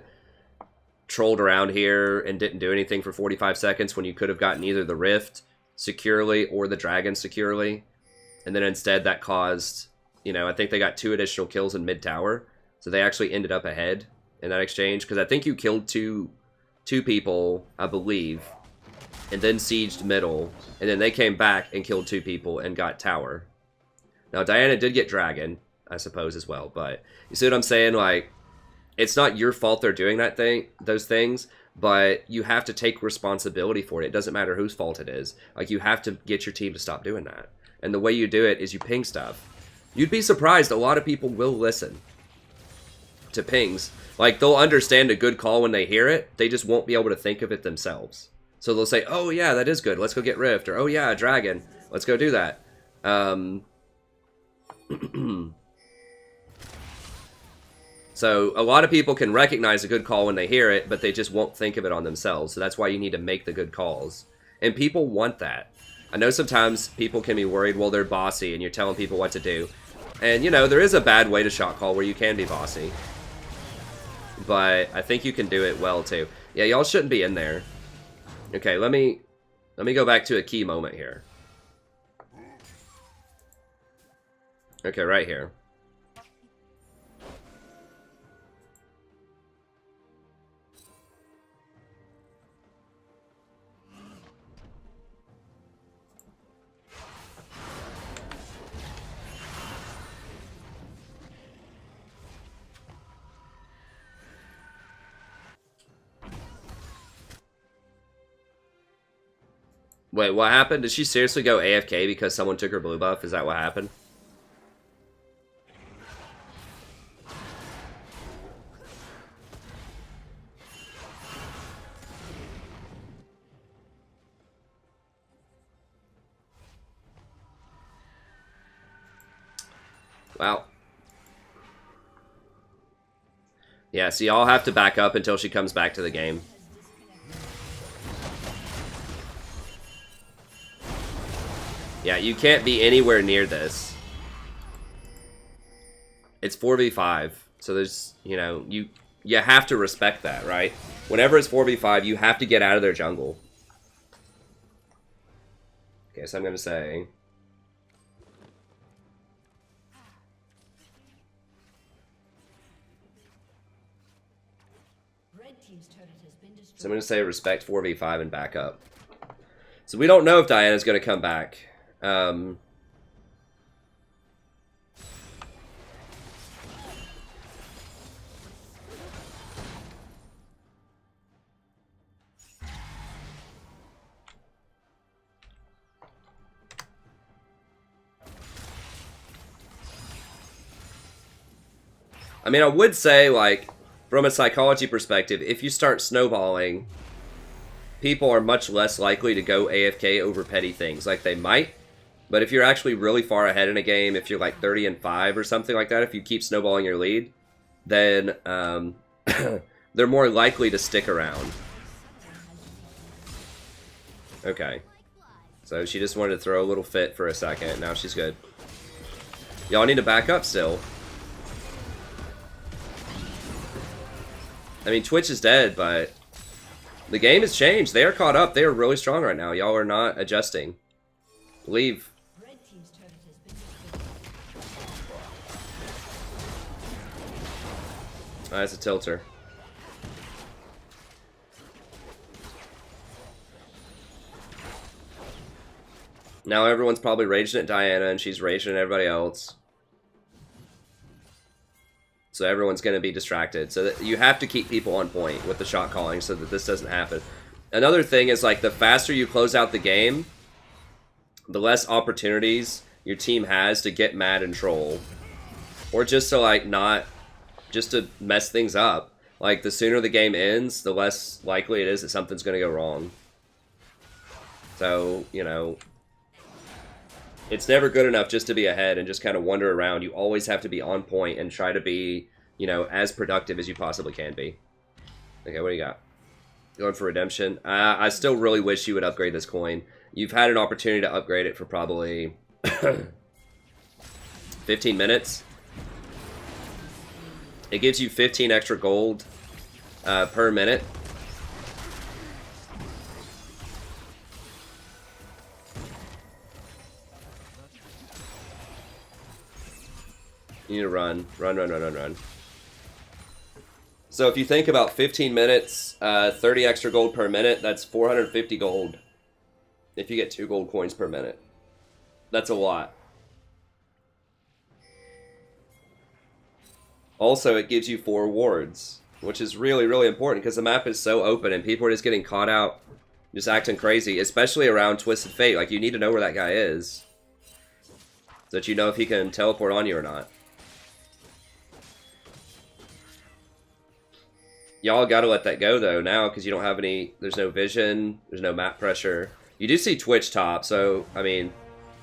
trolled around here and didn't do anything for 45 seconds when you could have gotten either the Rift securely or the Dragon securely. And then instead that caused, I think they got 2 additional kills in mid-tower. So they actually ended up ahead in that exchange. Because I think you killed two people, I believe, and then sieged middle. And then they came back and killed 2 people and got tower. Now, Diana did get Dragon, I suppose, as well. But you see what I'm saying? Like, it's not your fault they're doing those things, but you have to take responsibility for it. It doesn't matter whose fault it is. Like, you have to get your team to stop doing that. And the way you do it is you ping stuff. You'd be surprised, a lot of people will listen to pings. Like, they'll understand a good call when they hear it, they just won't be able to think of it themselves. So they'll say, oh yeah, that is good, let's go get Rift, or oh yeah, Dragon, let's go do that. So a lot of people can recognize a good call when they hear it, but they just won't think of it on themselves. So that's why you need to make the good calls. And people want that. I know sometimes people can be worried, well, they're bossy and you're telling people what to do. And, there is a bad way to shot call where you can be bossy. But I think you can do it well, too. Yeah, y'all shouldn't be in there. Okay, let me go back to a key moment here. Okay, right here. Wait, what happened? Did she seriously go AFK because someone took her blue buff? Is that what happened? Wow. Yeah, see, I'll have to back up until she comes back to the game. Yeah, you can't be anywhere near this. It's 4v5, so there's, you have to respect that, right? Whenever it's 4v5, you have to get out of their jungle. Okay, so I'm gonna say... So I'm going to say respect 4v5 and back up. So we don't know if Diana's going to come back. I mean, I would say, like, from a psychology perspective, if you start snowballing, people are much less likely to go AFK over petty things. Like, they might, but if you're actually really far ahead in a game, if you're like 30-5 or something like that, if you keep snowballing your lead, then they're more likely to stick around. Okay. So she just wanted to throw a little fit for a second. Now she's good. Y'all need to back up still. I mean, Twitch is dead, but the game has changed. They are caught up. They are really strong right now. Y'all are not adjusting. Leave. Oh, that's a tilter. Now everyone's probably raging at Diana, and she's raging at everybody else. So everyone's going to be distracted. So that you have to keep people on point with the shot calling so that this doesn't happen. Another thing is, like, the faster you close out the game, the less opportunities your team has to get mad and troll. Or just to, like, not... just to mess things up. Like, the sooner the game ends, the less likely it is that something's going to go wrong. So, you know... it's never good enough just to be ahead and just kind of wander around. You always have to be on point and try to be, you know, as productive as you possibly can be. Okay, what do you got? Going for redemption. I still really wish you would upgrade this coin. You've had an opportunity to upgrade it for probably 15 minutes. It gives you 15 extra gold per minute. You need to run. Run. So if you think about 15 minutes, 30 extra gold per minute, that's 450 gold. If you get 2 gold coins per minute. That's a lot. Also, it gives you 4 wards, which is really, really important because the map is so open and people are just getting caught out, just acting crazy, especially around Twisted Fate. Like, you need to know where that guy is so that you know if he can teleport on you or not. Y'all gotta let that go, though, now, because you don't have any... there's no vision, there's no map pressure. You do see Twitch top, so, I mean,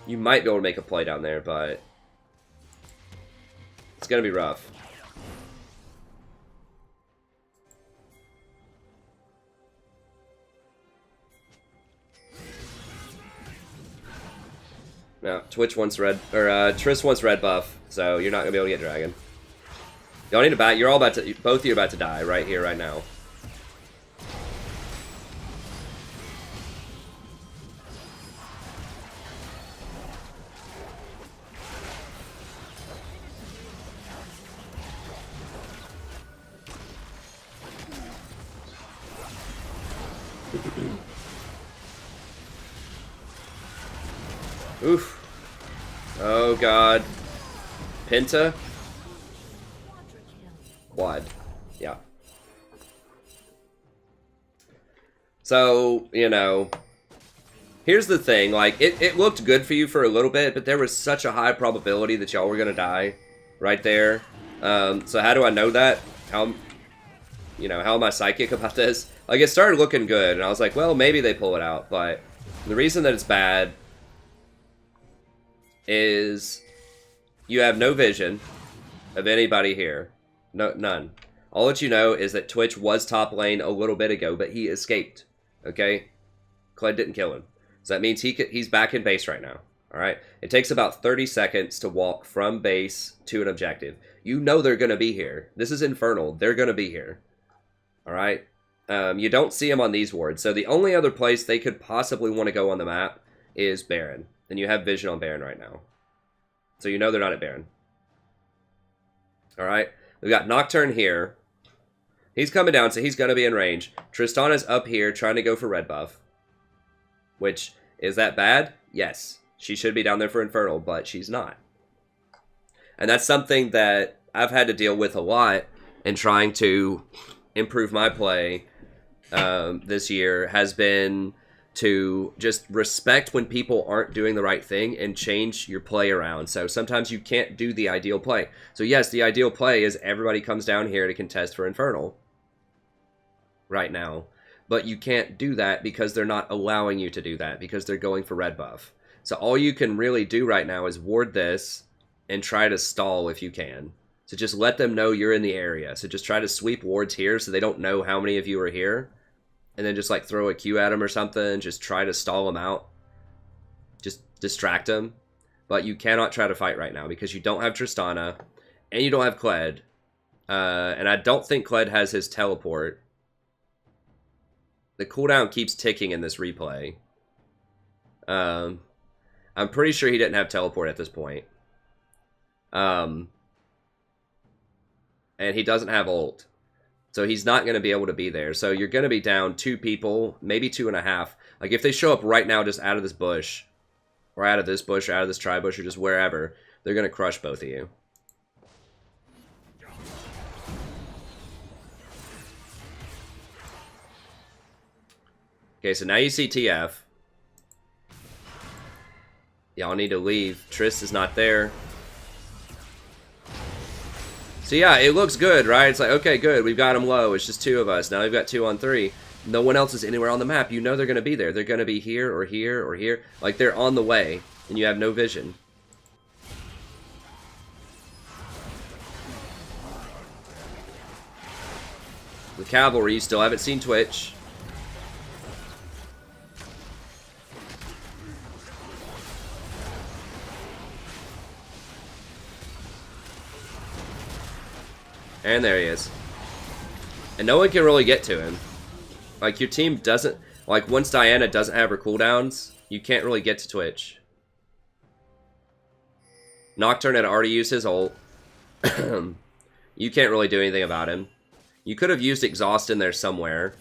you might be able to make a play down there, but... it's gonna be rough. No, Twitch wants red... or, Triss wants red buff, so you're not gonna be able to get Dragon. Y'all need to bat. You're all about to... both of you are about to die right here, right now. Oof. Oh, God. Penta? Quad. Yeah. So, you know, here's the thing. Like, it looked good for you for a little bit, but there was such a high probability that y'all were going to die right there. So how do I know that? How, you know, how am I psychic about this? Like, it started looking good, and I was like, well, maybe they pull it out. But the reason that it's bad is you have no vision of anybody here. No, none. All that you know is that Twitch was top lane a little bit ago, but he escaped. Okay? Kled didn't kill him. So that means he's back in base right now. Alright? It takes about 30 seconds to walk from base to an objective. You know they're going to be here. This is Infernal. They're going to be here. Alright? You don't see them on these wards. So the only other place they could possibly want to go on the map is Baron. And you have vision on Baron right now. So you know they're not at Baron. Alright? We've got Nocturne here. He's coming down, so he's going to be in range. Tristana's up here trying to go for red buff. Which, is that bad? Yes. She should be down there for Infernal, but she's not. And that's something that I've had to deal with a lot in trying to improve my play this year, has been to just respect when people aren't doing the right thing and change your play around. So sometimes you can't do the ideal play. So yes, the ideal play is everybody comes down here to contest for Infernal right now. But you can't do that because they're not allowing you to do that, because they're going for red buff. So all you can really do right now is ward this and try to stall if you can. So just let them know you're in the area. So just try to sweep wards here so they don't know how many of you are here. And then just like throw a Q at them or something. Just try to stall them out. Just distract them. But you cannot try to fight right now because you don't have Tristana and you don't have Kled. And I don't think Kled has his teleport. The cooldown keeps ticking in this replay. I'm pretty sure he didn't have teleport at this point. And he doesn't have ult. So he's not going to be able to be there. So you're going to be down 2 people, maybe 2.5. Like if they show up right now just out of this bush, or out of this bush, or out of this tri-bush, or just wherever, they're going to crush both of you. Okay, so now you see TF. Y'all need to leave. Triss is not there. So yeah, it looks good, right? It's like, okay, good. We've got them low. It's just 2 of us. Now we've got 2 on 3. No one else is anywhere on the map. You know they're going to be there. They're going to be here or here or here. Like, they're on the way, and you have no vision. The cavalry, you still haven't seen Twitch. And there he is. And no one can really get to him. Like, your team doesn't... Like, once Diana doesn't have her cooldowns, you can't really get to Twitch. Nocturne had already used his ult. You can't really do anything about him. You could have used Exhaust in there somewhere.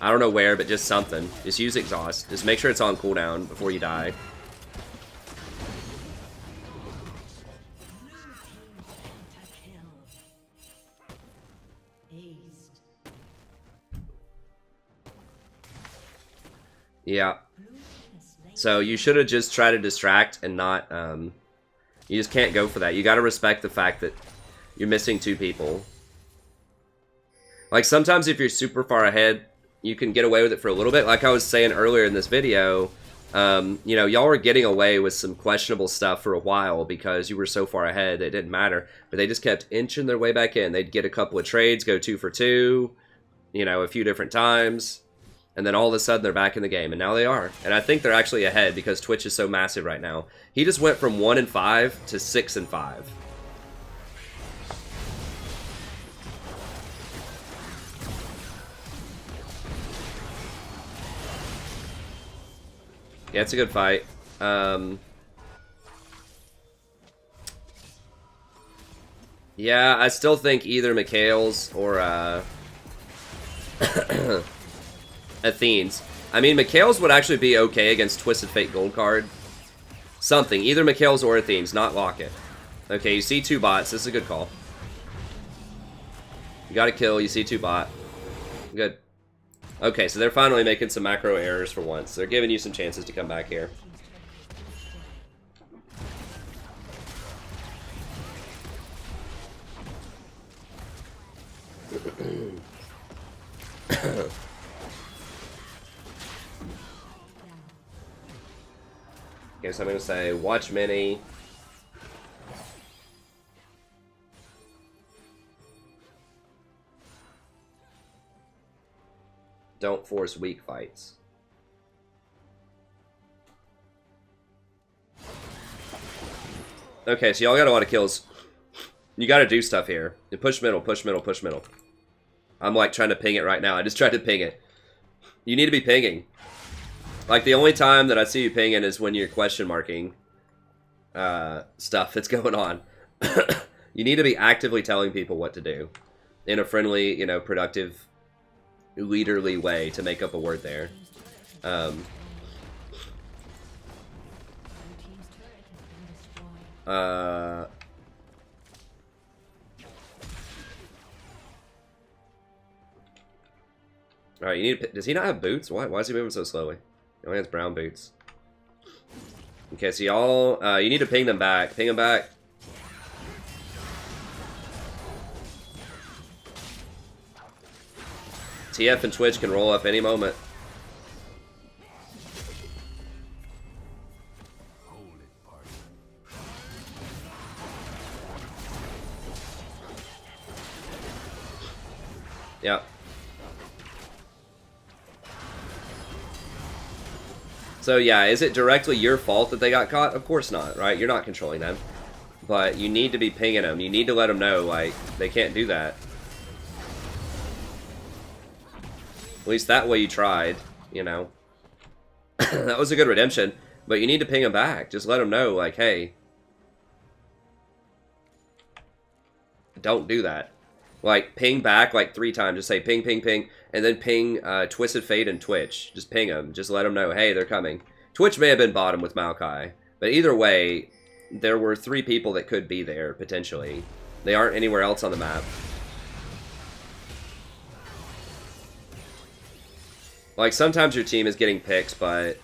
I don't know where, but just something. Just use Exhaust. Just make sure it's on cooldown before you die. Yeah. So you should have just tried to distract and not, you just can't go for that. You gotta respect the fact that you're missing 2 people. Like, sometimes if you're super far ahead, you can get away with it for a little bit. Like I was saying earlier in this video, you know, y'all were getting away with some questionable stuff for a while because you were so far ahead it didn't matter. But they just kept inching their way back in. They'd get a couple of trades, go 2 for 2, you know, a few different times. And then all of a sudden, they're back in the game. And now they are. And I think they're actually ahead because Twitch is so massive right now. He just went from 1-5 to 6-5. Yeah, it's a good fight. Yeah, I still think either Mikhail's or... Athene's. I mean, Mikhail's would actually be okay against Twisted Fate Gold card. Something. Either Mikhail's or Athene's, not Locket. Okay, you see 2 bots. This is a good call. You got a kill. You see 2 bot. Good. Okay, so they're finally making some macro errors for once. They're giving you some chances to come back here. Okay, so I'm going to say, watch mini. Don't force weak fights. Okay, so y'all got a lot of kills. You got to do stuff here. You push middle, push middle, push middle. I'm like trying to ping it right now. I just tried to ping it. You need to be pinging. Like, the only time that I see you pinging is when you're question marking stuff that's going on. You need to be actively telling people what to do. in a friendly, you know, productive, leaderly way to make up a word there. Alright, you need. Does he not have boots? Why is he moving so slowly? He only has brown boots. Okay, so y'all, you need to ping them back. Ping them back. TF and Twitch can roll up any moment. Yeah. So yeah, is it directly your fault that they got caught? Of course not, right? You're not controlling them. But you need to be pinging them. You need to let them know, like, they can't do that. At least that way you tried, you know. That was a good redemption. But you need to ping them back. Just let them know, like, hey, don't do that. Like, ping back like 3 times. Just say ping, ping, ping. And then ping Twisted Fate and Twitch. Just ping them. Just let them know, hey, they're coming. Twitch may have been bottom with Maokai. But either way, there were 3 people that could be there, potentially. They aren't anywhere else on the map. Like, sometimes your team is getting picks, but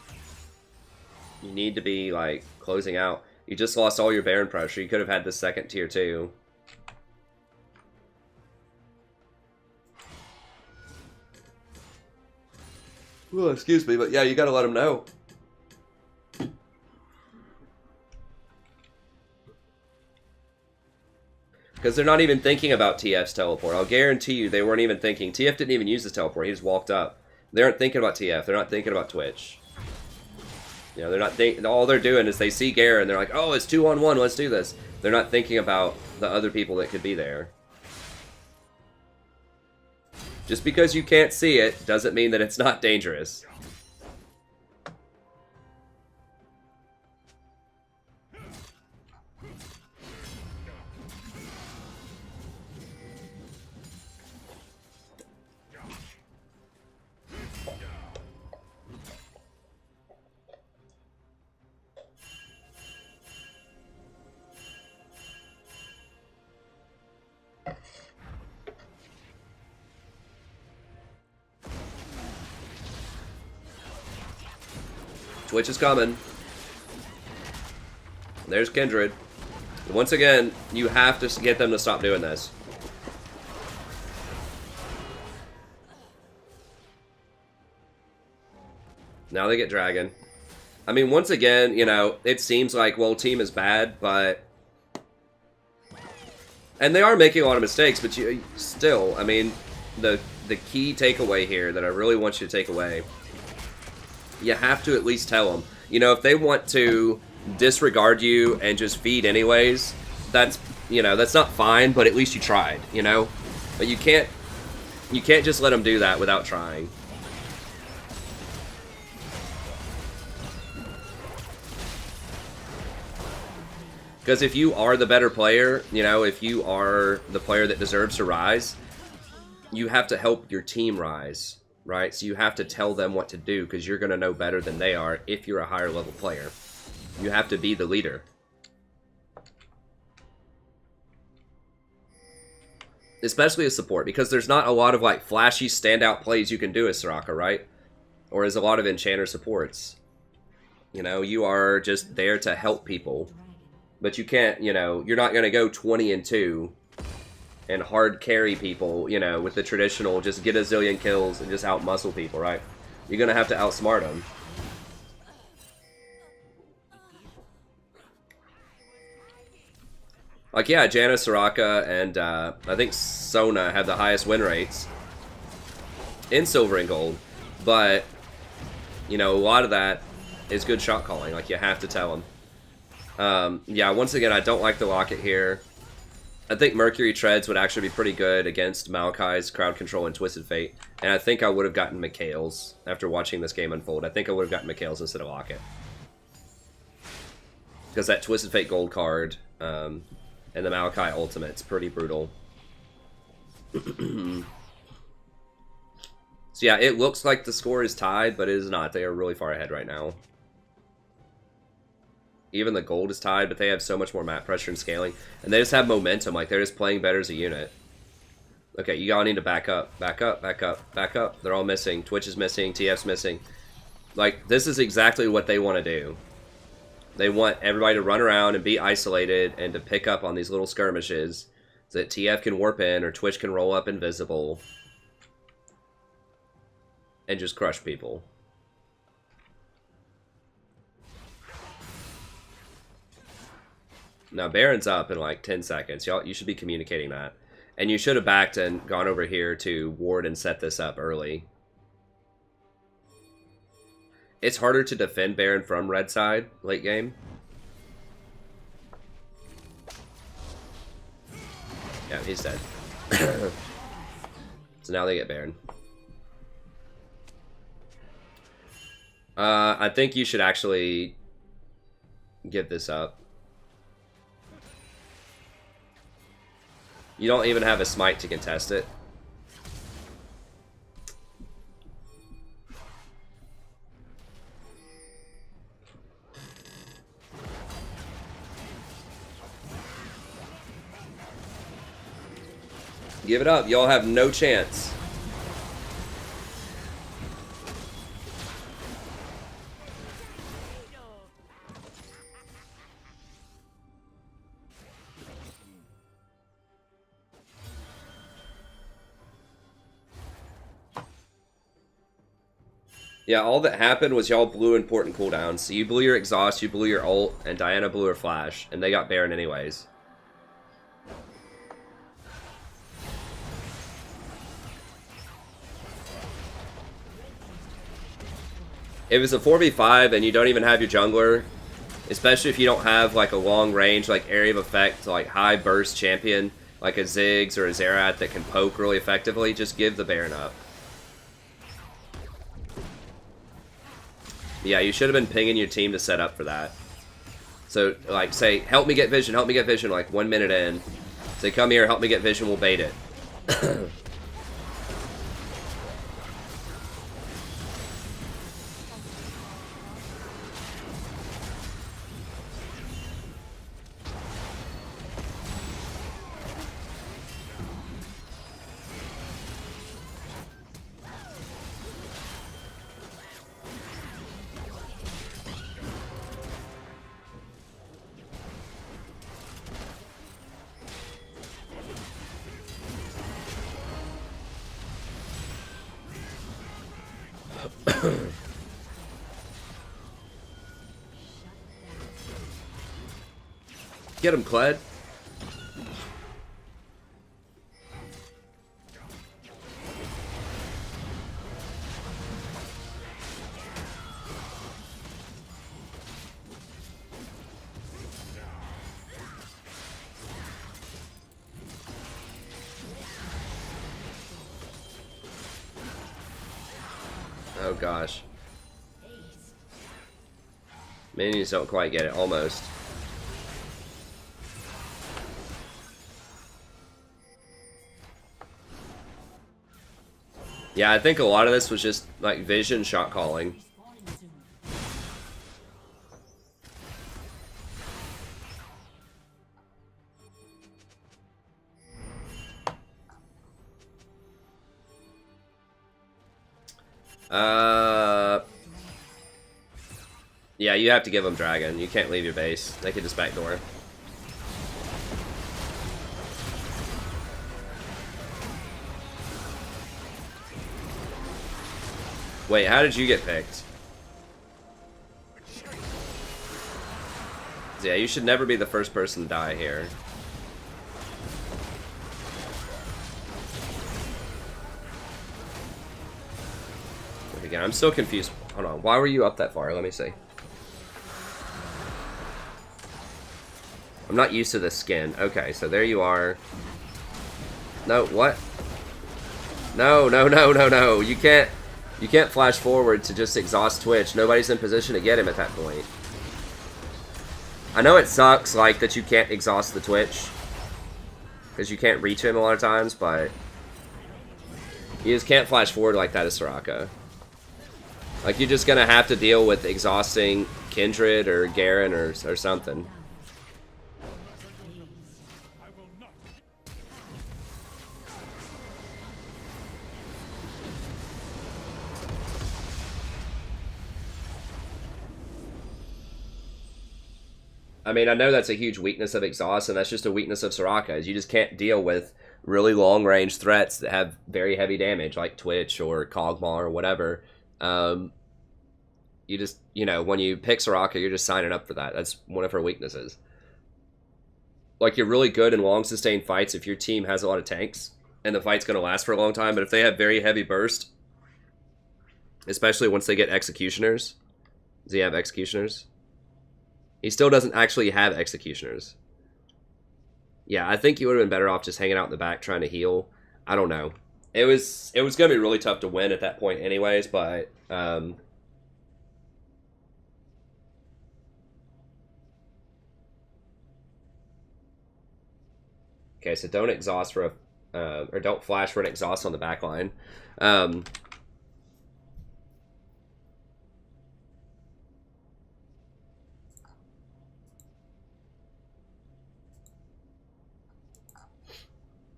you need to be, like, closing out. You just lost all your Baron pressure. You could have had the second tier, too. Well, excuse me, but yeah, you gotta let them know. Because they're not even thinking about TF's teleport. I'll guarantee you they weren't even thinking. TF didn't even use his teleport. He just walked up. They aren't thinking about TF. They're not thinking about Twitch. You know, they're not all they're doing is they see Garen and they're like, oh, it's 2-on-1, let's do this. They're not thinking about the other people that could be there. Just because you can't see it doesn't mean that it's not dangerous. Twitch is coming. There's Kindred. Once again, you have to get them to stop doing this. Now they get Dragon. I mean, once again, you know, it seems like, well, team is bad, but... And they are making a lot of mistakes, but you still, I mean, the key takeaway here that I really want you to take away, you have to at least tell them. You know, if they want to disregard you and just feed anyways, that's, you know, that's not fine, but at least you tried, you know? But you can't just let them do that without trying. Because if you are the better player, you know, if you are the player that deserves to rise, you have to help your team rise, right? So you have to tell them what to do because you're going to know better than they are if you're a higher level player. You have to be the leader. Especially as support, because there's not a lot of like flashy standout plays you can do as Soraka, right? Or as a lot of enchanter supports. You know, you are just there to help people. But you can't, you know, you're not going to go 20-2 and hard carry people, you know, with the traditional just get a zillion kills and just out-muscle people, right? You're going to have to outsmart them. Like, yeah, Janna, Soraka, and I think Sona have the highest win rates in Silver and Gold. But, you know, a lot of that is good shot calling. Like, you have to tell them. Yeah, once again, I don't like the locket here. I think Mercury Treads would actually be pretty good against Maokai's Crowd Control and Twisted Fate. And I think I would have gotten Mikhail's after watching this game unfold. I think I would have gotten Mikhail's instead of Locket. Because that Twisted Fate gold card and the Maokai ultimate's pretty brutal. So yeah, it looks like the score is tied, but it is not. They are really far ahead right now. Even the gold is tied, but they have so much more map pressure and scaling. And they just have momentum. Like, they're just playing better as a unit. Okay, you all need to back up. Back up, back up, back up. They're all missing. Twitch is missing. TF's missing. Like, this is exactly what they want to do. They want everybody to run around and be isolated and to pick up on these little skirmishes so that TF can warp in or Twitch can roll up invisible and just crush people. Now, Baron's up in like 10 seconds. Y'all, you should be communicating that. And you should have backed and gone over here to ward and set this up early. It's harder to defend Baron from red side late game. Yeah, he's dead. So now they get Baron. I think you should actually give this up. You don't even have a smite to contest it. Give it up. Y'all have no chance. Yeah, all that happened was y'all blew important cooldowns. So you blew your exhaust, you blew your ult, and Diana blew her flash, and they got Baron anyways. If it's a 4v5 and you don't even have your jungler, especially if you don't have like a long range, like area of effect, like high burst champion, like a Ziggs or a Xerath that can poke really effectively, just give the Baron up. Yeah, you should have been pinging your team to set up for that. So, like, say, help me get vision, like 1 minute in. Say, come here, help me get vision, we'll bait it. Get him, Kled. Oh gosh. Minions don't quite get it, almost. Yeah, I think a lot of this was just like vision shot calling. Yeah, you have to give them dragon. You can't leave your base. They can just backdoor. Wait, how did you get picked? Yeah, you should never be the first person to die here. Again, I'm still confused. Hold on, why were you up that far? Let me see. I'm not used to this skin. Okay, so there you are. No, what? No, no, no, no, no. You can't flash forward to just exhaust Twitch. Nobody's in position to get him at that point. I know it sucks, like, that you can't exhaust the Twitch. Because you can't reach him a lot of times, but You just can't flash forward like that as Soraka. Like, you're just gonna have to deal with exhausting Kindred or Garen or something. I mean, I know that's a huge weakness of Exhaust, and that's just a weakness of Soraka, is you just can't deal with really long-range threats that have very heavy damage, like Twitch or Kog'Maw or whatever. You just, you know, when you pick Soraka, you're just signing up for that. That's one of her weaknesses. Like, you're really good in long sustained fights if your team has a lot of tanks, and the fight's going to last for a long time, but if they have very heavy burst, especially once they get Executioners. Does he have Executioners? He still doesn't actually have Executioners. Yeah, I think he would have been better off just hanging out in the back trying to heal. I don't know. It was going to be really tough to win at that point anyways, but... Okay, so don't exhaust for a... or don't flash for an exhaust on the back line.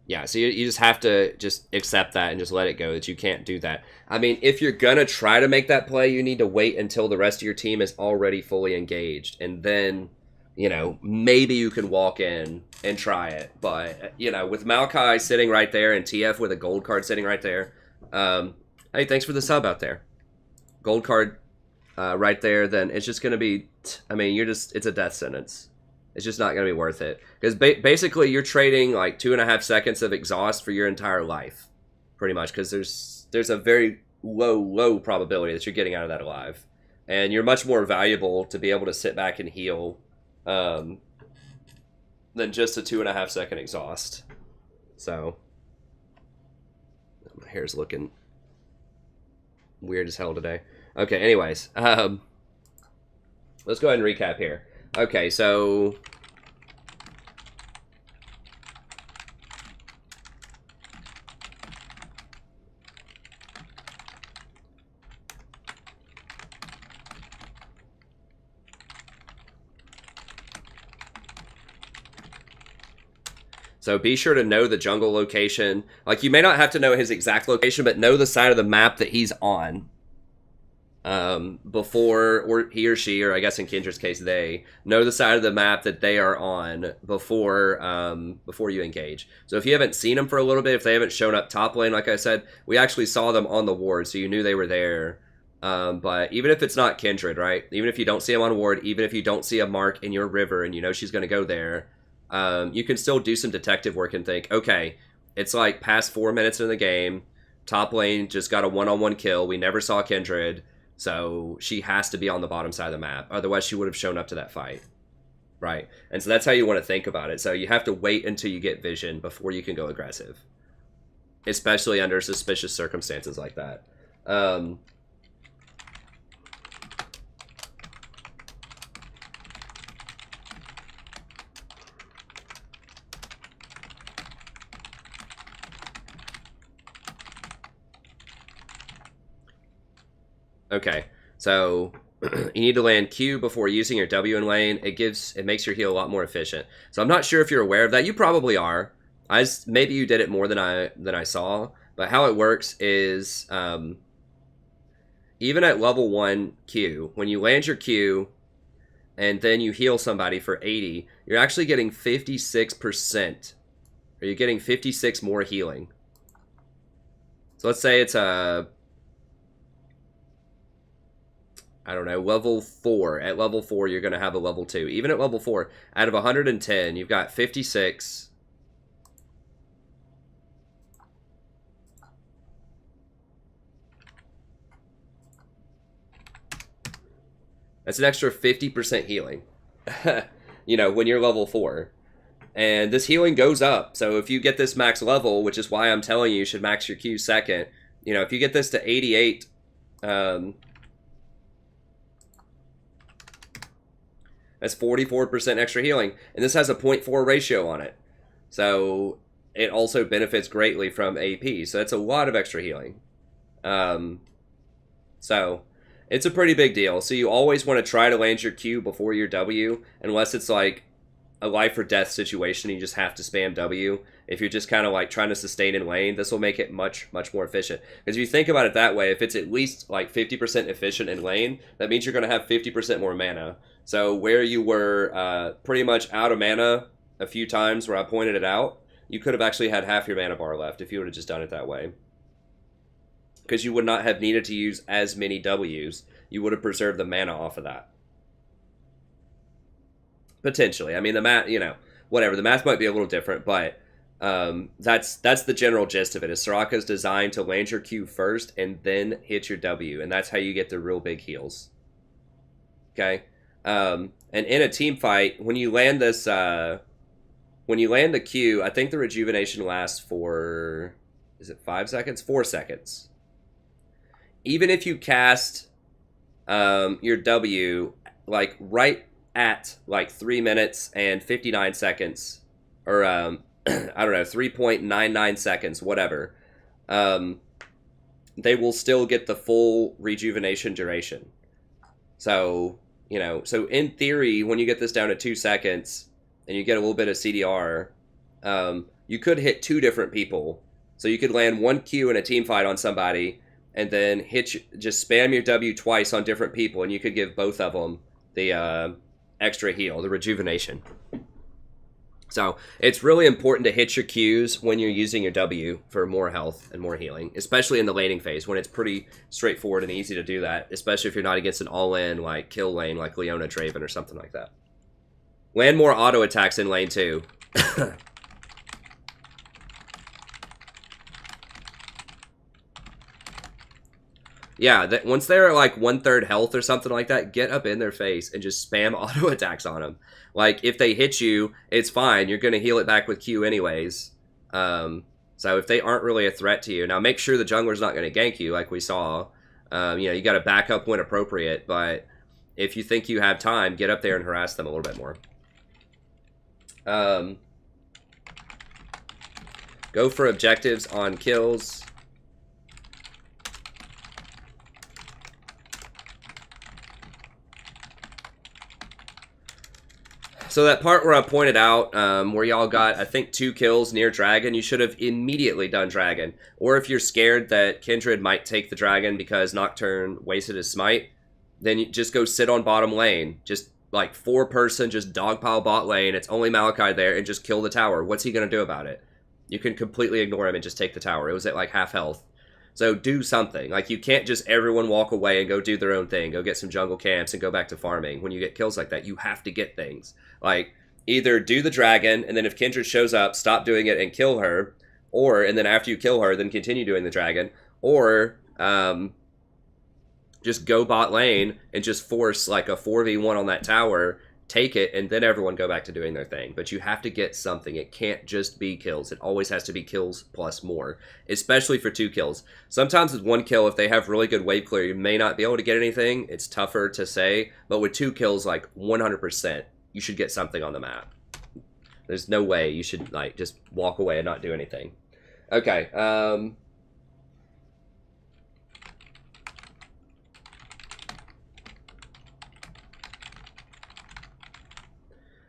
Yeah, so you just have to just accept that and just let it go, that you can't do that. I mean, if you're going to try to make that play, you need to wait until the rest of your team is already fully engaged. And then, you know, maybe you can walk in and try it. But, you know, with Maokai sitting right there and TF with a gold card sitting right there. Hey, thanks for the sub out there. Gold card right there, then it's just going to be, I mean, it's a death sentence. It's just not going to be worth it. Because basically you're trading like 2.5 seconds of exhaust for your entire life. Pretty much. Because there's a very low probability that you're getting out of that alive. And you're much more valuable to be able to sit back and heal than just a 2.5 second exhaust. So. My hair's looking weird as hell today. Okay, anyways. Let's go ahead and recap here. Okay, so... So be sure to know the jungle location. Like, you may not have to know his exact location, but know the side of the map that he's on. Before, or he or she, or I guess in Kindred's case, they know the side of the map that they are on before you engage. So if you haven't seen them for a little bit, if they haven't shown up top lane, like I said, we actually saw them on the ward, so you knew they were there. But even if it's not Kindred, right? Even if you don't see them on ward, even if you don't see a mark in your river and you know she's going to go there, you can still do some detective work and think, okay, it's like past 4 minutes in the game, top lane just got a one-on-one kill, we never saw Kindred, so she has to be on the bottom side of the map. Otherwise, she would have shown up to that fight. Right? And so that's how you want to think about it. So you have to wait until you get vision before you can go aggressive. Especially under suspicious circumstances like that. Okay, so you need to land Q before using your W in lane. It makes your heal a lot more efficient. So I'm not sure if you're aware of that. You probably are. Maybe you did it more than I saw. But how it works is even at level 1 Q, when you land your Q and then you heal somebody for 80, you're actually getting 56%. Or you're getting 56 more healing. So let's say it's a... I don't know, level 4. At level 4, you're going to have a level 2. Even at level 4, out of 110, you've got 56. That's an extra 50% healing, you know, when you're level 4. And this healing goes up. So if you get this max level, which is why I'm telling you should max your Q second, you know, if you get this to 88, that's 44% extra healing. And this has a 0.4 ratio on it. So it also benefits greatly from AP. So that's a lot of extra healing. So it's a pretty big deal. So you always want to try to land your Q before your W, unless it's like a life or death situation. You just have to spam W. If you're just kind of like trying to sustain in lane, this will make it much more efficient. Because if you think about it that way, if it's at least like 50% efficient in lane, that means you're going to have 50% more mana. So where you were pretty much out of mana a few times where I pointed it out, you could have actually had half your mana bar left if you would have just done it that way. Because you would not have needed to use as many Ws. You would have preserved the mana off of that. Potentially. I mean, the math, you know, whatever. The math might be a little different, but that's the general gist of it. Is Soraka's designed to land your Q first and then hit your W, and that's how you get the real big heals. Okay? And in a team fight, when you land this, when you land the Q, I think the rejuvenation lasts for, is it 5 seconds? 4 seconds. Even if you cast your W, like right at like 3 minutes and 59 seconds, or I don't know, 3.99 seconds, whatever, they will still get the full rejuvenation duration. So, you know, so in theory, when you get this down to 2 seconds and you get a little bit of CDR, you could hit 2 different people. So you could land 1 Q in a team fight on somebody and then just spam your W twice on different people, and you could give both of them the extra heal, the rejuvenation. So it's really important to hit your Qs when you're using your W for more health and more healing, especially in the laning phase when it's pretty straightforward and easy to do that, especially if you're not against an all-in like kill lane like Leona Draven or something like that. Land more auto attacks in lane 2. Yeah, once they're like 1/3 health or something like that, get up in their face and just spam auto attacks on them. Like, if they hit you, it's fine. You're going to heal it back with Q anyways. So if they aren't really a threat to you, now make sure the jungler's not going to gank you like we saw. You know, you got to back up when appropriate, but if you think you have time, get up there and harass them a little bit more. Go for objectives on kills. So that part where I pointed out, where y'all got, I think, 2 kills near Dragon, you should have immediately done Dragon. Or if you're scared that Kindred might take the Dragon because Nocturne wasted his smite, then you just go sit on bottom lane. Just, like, 4-person, just dogpile bot lane. It's only Malachi there, and just kill the tower. What's he going to do about it? You can completely ignore him and just take the tower. It was at, like, half health. So do something. Like, you can't just everyone walk away and go do their own thing. Go get some jungle camps and go back to farming. When you get kills like that, you have to get things. Like, either do the dragon, and then if Kindred shows up, stop doing it and kill her. Or, and then after you kill her, then continue doing the dragon. Or, just go bot lane and just force, like, a 4v1 on that tower, take it, and then everyone go back to doing their thing. But you have to get something. It can't just be kills. It always has to be kills plus more, especially for 2 kills. Sometimes with 1 kill, if they have really good wave clear, you may not be able to get anything. It's tougher to say, but with 2 kills, like 100%, you should get something on the map. There's no way you should like just walk away and not do anything. Okay,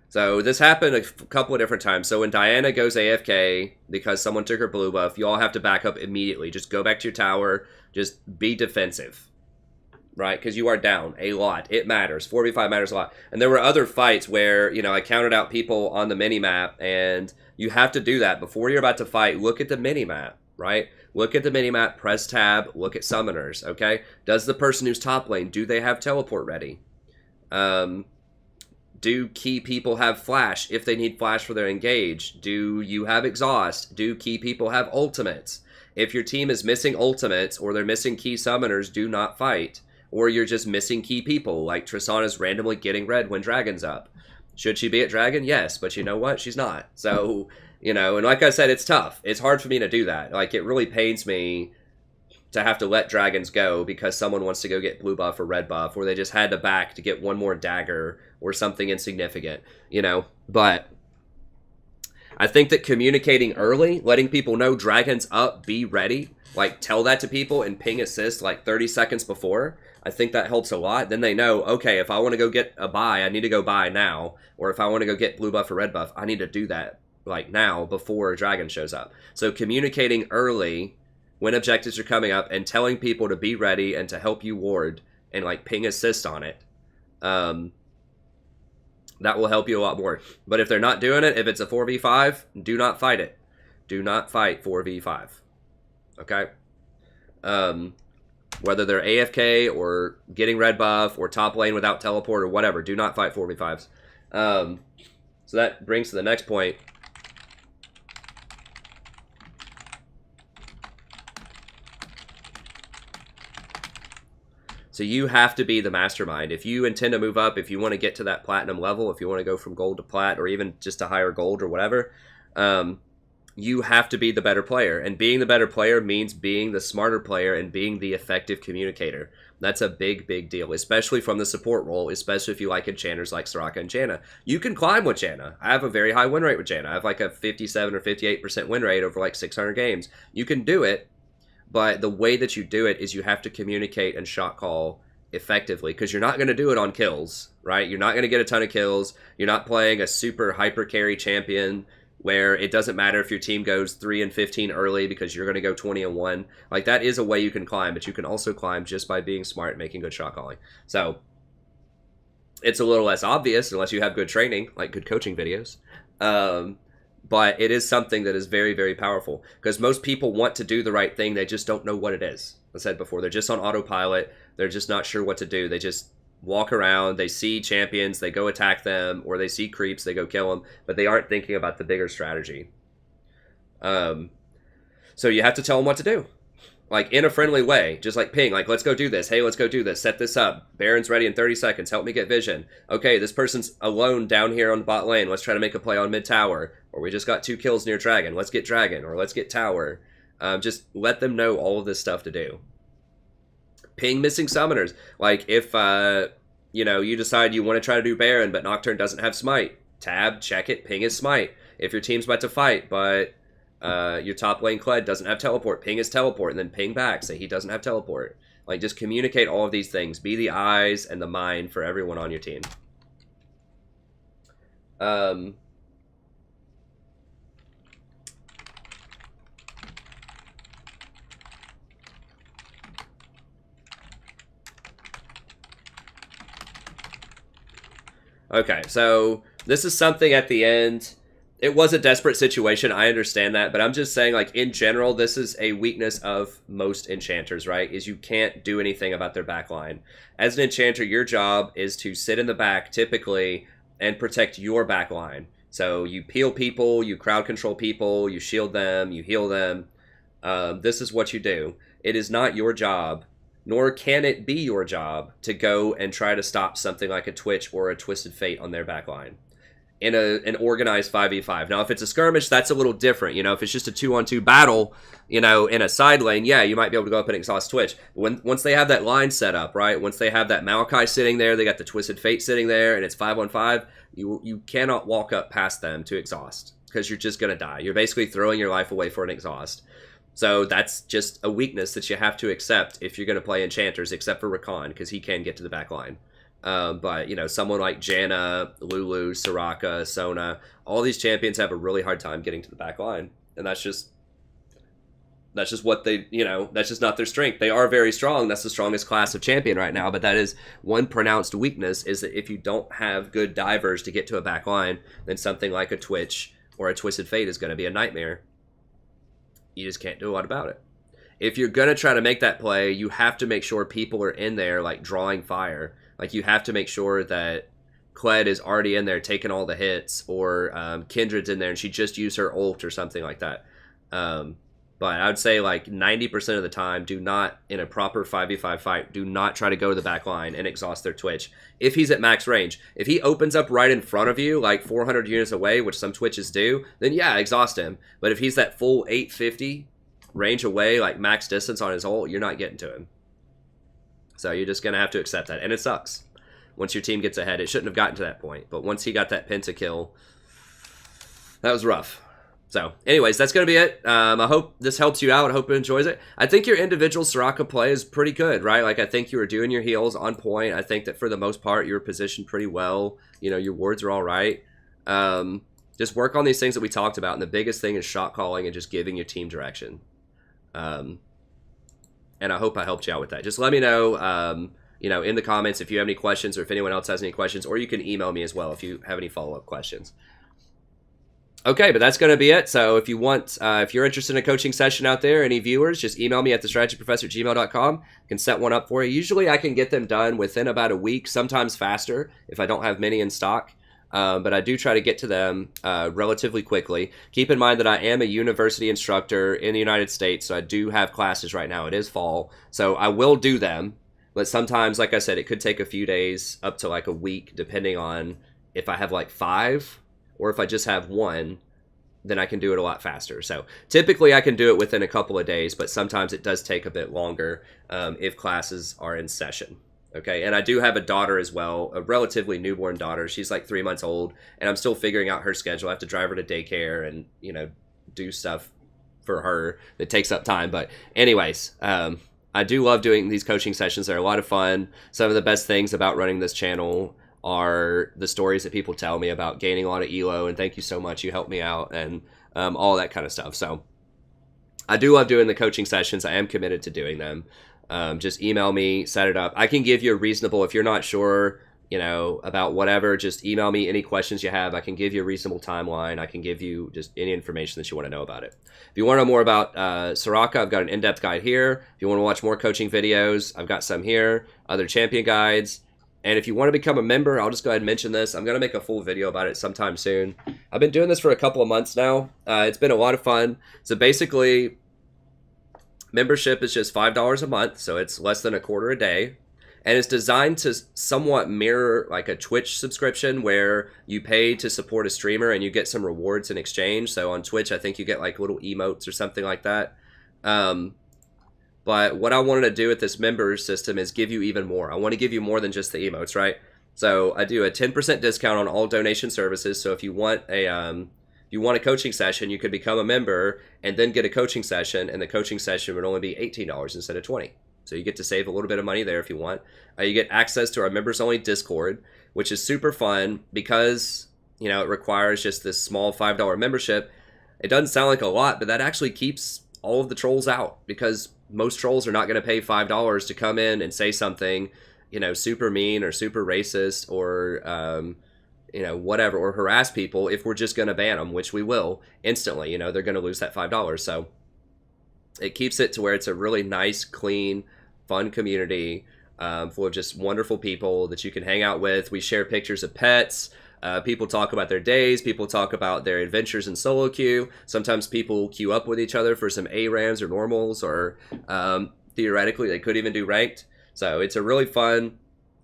so this happened a couple of different times. So when Diana goes AFK because someone took her blue buff, you all have to back up immediately. Just go back to your tower. Just be defensive, right? Because you are down a lot. It matters. 4v5 matters a lot. And there were other fights where, you know, I counted out people on the minimap, and you have to do that. Before you're about to fight, look at the minimap, right? Look at the minimap, press tab, look at summoners, okay? Does the person who's top lane, do they have teleport ready? Do key people have flash if they need flash for their engage? Do you have exhaust? Do key people have ultimates? If your team is missing ultimates or they're missing key summoners, do not fight. Or you're just missing key people, like Tristana's randomly getting red when Dragon's up. Should she be at Dragon? Yes, but you know what? She's not. So, you know, and like I said, it's tough. It's hard for me to do that. Like, it really pains me to have to let dragons go because someone wants to go get blue buff or red buff, or they just had to back to get one more dagger or something insignificant, you know. But I think that communicating early, letting people know Dragon's up, be ready, like tell that to people and ping assist like 30 seconds before, I think that helps a lot. Then they know, okay, if I want to go get a buy, I need to go buy now. Or if I want to go get blue buff or red buff, I need to do that like now before Dragon shows up. So communicating early when objectives are coming up and telling people to be ready and to help you ward and like ping assist on it. That will help you a lot more. But if they're not doing it, if it's a 4v5, do not fight it. Do not fight 4v5. Okay? Whether they're AFK or getting red buff or top lane without teleport or whatever, do not fight 4v5s. So that brings to the next point. So you have to be the mastermind. If you intend to move up, if you want to get to that platinum level, if you want to go from gold to plat or even just to higher gold or whatever, you have to be the better player. And being the better player means being the smarter player and being the effective communicator. That's a big, big deal, especially from the support role, especially if you like enchanters like Soraka and Janna. You can climb with Janna. I have a very high win rate with Janna. I have like a 57 or 58% win rate over like 600 games. You can do it. But the way that you do it is you have to communicate and shot call effectively because you're not going to do it on kills, right? You're not going to get a ton of kills. You're not playing a super hyper carry champion where it doesn't matter if your team goes 3-15 early because you're going to go 20-1. Like that is a way you can climb, but you can also climb just by being smart and making good shot calling. So it's a little less obvious unless you have good training, like good coaching videos. But it is something that is very, very powerful because most people want to do the right thing. They just don't know what it is. I said before, they're just on autopilot. They're just not sure what to do. They just walk around. They see champions. They go attack them, or they see creeps. They go kill them, but they aren't thinking about the bigger strategy. So you have to tell them what to do. Like in a friendly way, just like ping, like let's go do this. Hey, let's go do this. Set this up. Baron's ready in 30 seconds. Help me get vision. Okay, this person's alone down here on the bot lane. Let's try to make a play on mid tower. Or we just got 2 kills near Dragon. Let's get Dragon. Or let's get tower. Just let them know all of this stuff to do. Ping missing summoners. Like if you decide you want to try to do Baron, but Nocturne doesn't have smite. Tab, check it, ping his smite. If your team's about to fight, but your top lane Kled doesn't have teleport, ping his teleport, and then ping back, say he doesn't have teleport. Like, just communicate all of these things. Be the eyes and the mind for everyone on your team. Okay, so this is something at the end. It was a desperate situation, I understand that, but I'm just saying, like, in general, this is a weakness of most enchanters, right? Is you can't do anything about their backline. As an enchanter, your job is to sit in the back, typically, and protect your backline. So you peel people, you crowd control people, you shield them, you heal them. This is what you do. It is not your job, nor can it be your job, to go and try to stop something like a Twitch or a Twisted Fate on their backline in an organized 5v5. Now, if it's a skirmish, that's a little different. You know, if it's just a 2-on-2 battle, you know, in a side lane, yeah, you might be able to go up and exhaust Twitch. Once they have that line set up, right, once they have that Maokai sitting there, they got the Twisted Fate sitting there, and it's 5-on-5, you cannot walk up past them to exhaust, because you're just going to die. You're basically throwing your life away for an exhaust. So that's just a weakness that you have to accept if you're going to play enchanters, except for Rakan, because he can get to the back line. But, you know, someone like Janna, Lulu, Soraka, Sona, all these champions have a really hard time getting to the back line. And that's just what they, you know, that's just not their strength. They are very strong. That's the strongest class of champion right now. But that is one pronounced weakness, is that if you don't have good divers to get to a back line, then something like a Twitch or a Twisted Fate is going to be a nightmare. You just can't do a lot about it. If you're going to try to make that play, you have to make sure people are in there, like, drawing fire. Like, you have to make sure that Kled is already in there taking all the hits, or Kindred's in there and she just used her ult or something like that. But I would say, like, 90% of the time, do not, in a proper 5v5 fight, do not try to go to the back line and exhaust their Twitch. If he's at max range. If he opens up right in front of you, like 400 units away, which some Twitches do, then yeah, exhaust him. But if he's that full 850 range away, like max distance on his ult, you're not getting to him. So you're just going to have to accept that. And it sucks. Once your team gets ahead, it shouldn't have gotten to that point. But once he got that pentakill, that was rough. So, anyways, that's going to be it. I hope this helps you out. I hope it enjoys it. I think your individual Soraka play is pretty good, right? Like, I think you were doing your heals on point. I think that for the most part, you were positioned pretty well. You know, your wards are all right. Just work on these things that we talked about. And the biggest thing is shot calling and just giving your team direction. And I hope I helped you out with that. Just let me know, you know, in the comments if you have any questions or if anyone else has any questions. Or you can email me as well if you have any follow-up questions. Okay, but that's going to be it. So if you want, if you're interested in a coaching session out there, any viewers, just email me at thestrategyprofessor@gmail.com. I can set one up for you. Usually I can get them done within about a week, sometimes faster if I don't have many in stock. But I do try to get to them relatively quickly. Keep in mind that I am a university instructor in the United States, so I do have classes right now. It is fall, so I will do them. But sometimes, like I said, it could take a few days up to like a week, depending on if I have like 5 or if I just have 1, then I can do it a lot faster. So typically I can do it within a couple of days, but sometimes it does take a bit longer if classes are in session. Okay, and I do have a daughter as well, a relatively newborn daughter. She's like 3 months old, and I'm still figuring out her schedule. I have to drive her to daycare and, you know, do stuff for her that takes up time. But anyways, I do love doing these coaching sessions. They're a lot of fun. Some of the best things about running this channel are the stories that people tell me about gaining a lot of ELO, and thank you so much, you helped me out, and all that kind of stuff. So I do love doing the coaching sessions. I am committed to doing them. Just email me, set it up. I can give you a reasonable, if you're not sure, you know, about whatever, just email me any questions you have. I can give you a reasonable timeline. I can give you just any information that you want to know about it. If you want to know more about Soraka, I've got an in-depth guide here. If you want to watch more coaching videos, I've got some here, other champion guides. And if you want to become a member, I'll just go ahead and mention this. I'm going to make a full video about it sometime soon. I've been doing this for a couple of months now. It's been a lot of fun. So basically, membership is just $5 a month, so it's less than $0.25 a day. And it's designed to somewhat mirror like a Twitch subscription where you pay to support a streamer and you get some rewards in exchange. So on Twitch, I think you get like little emotes or something like that. But what I wanted to do with this member system is give you even more. I want to give you more than just the emotes, right? So I do a 10% discount on all donation services. So if you want a coaching session, you could become a member and then get a coaching session, and the coaching session would only be $18 instead of $20. So you get to save a little bit of money there if you want. You get access to our members-only Discord, which is super fun because, you know, it requires just this small $5 membership. It doesn't sound like a lot, but that actually keeps all of the trolls out, because most trolls are not going to pay $5 to come in and say something, you know, super mean or super racist or, you know, whatever, or harass people if we're just going to ban them, which we will instantly. You know, they're going to lose that $5. So it keeps it to where it's a really nice, clean, fun community full of just wonderful people that you can hang out with. We share pictures of pets. People talk about their days. People talk about their adventures in solo queue. Sometimes people queue up with each other for some ARAMs or normals, or theoretically they could even do ranked. So it's a really fun,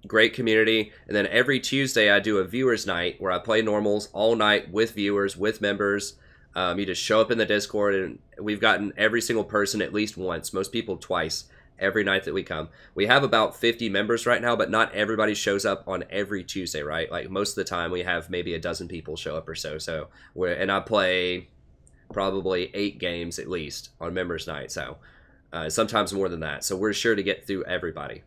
great community. And then every Tuesday I do a viewers night where I play normals all night with viewers, with members. You just show up in the Discord, and we've gotten every single person at least once, most people twice, every night that we come. We have about 50 members right now, but not everybody shows up on every Tuesday, right? Like most of the time we have maybe a dozen people show up or so. And I play probably 8 games at least on members night. So sometimes more than that. So we're sure to get through everybody.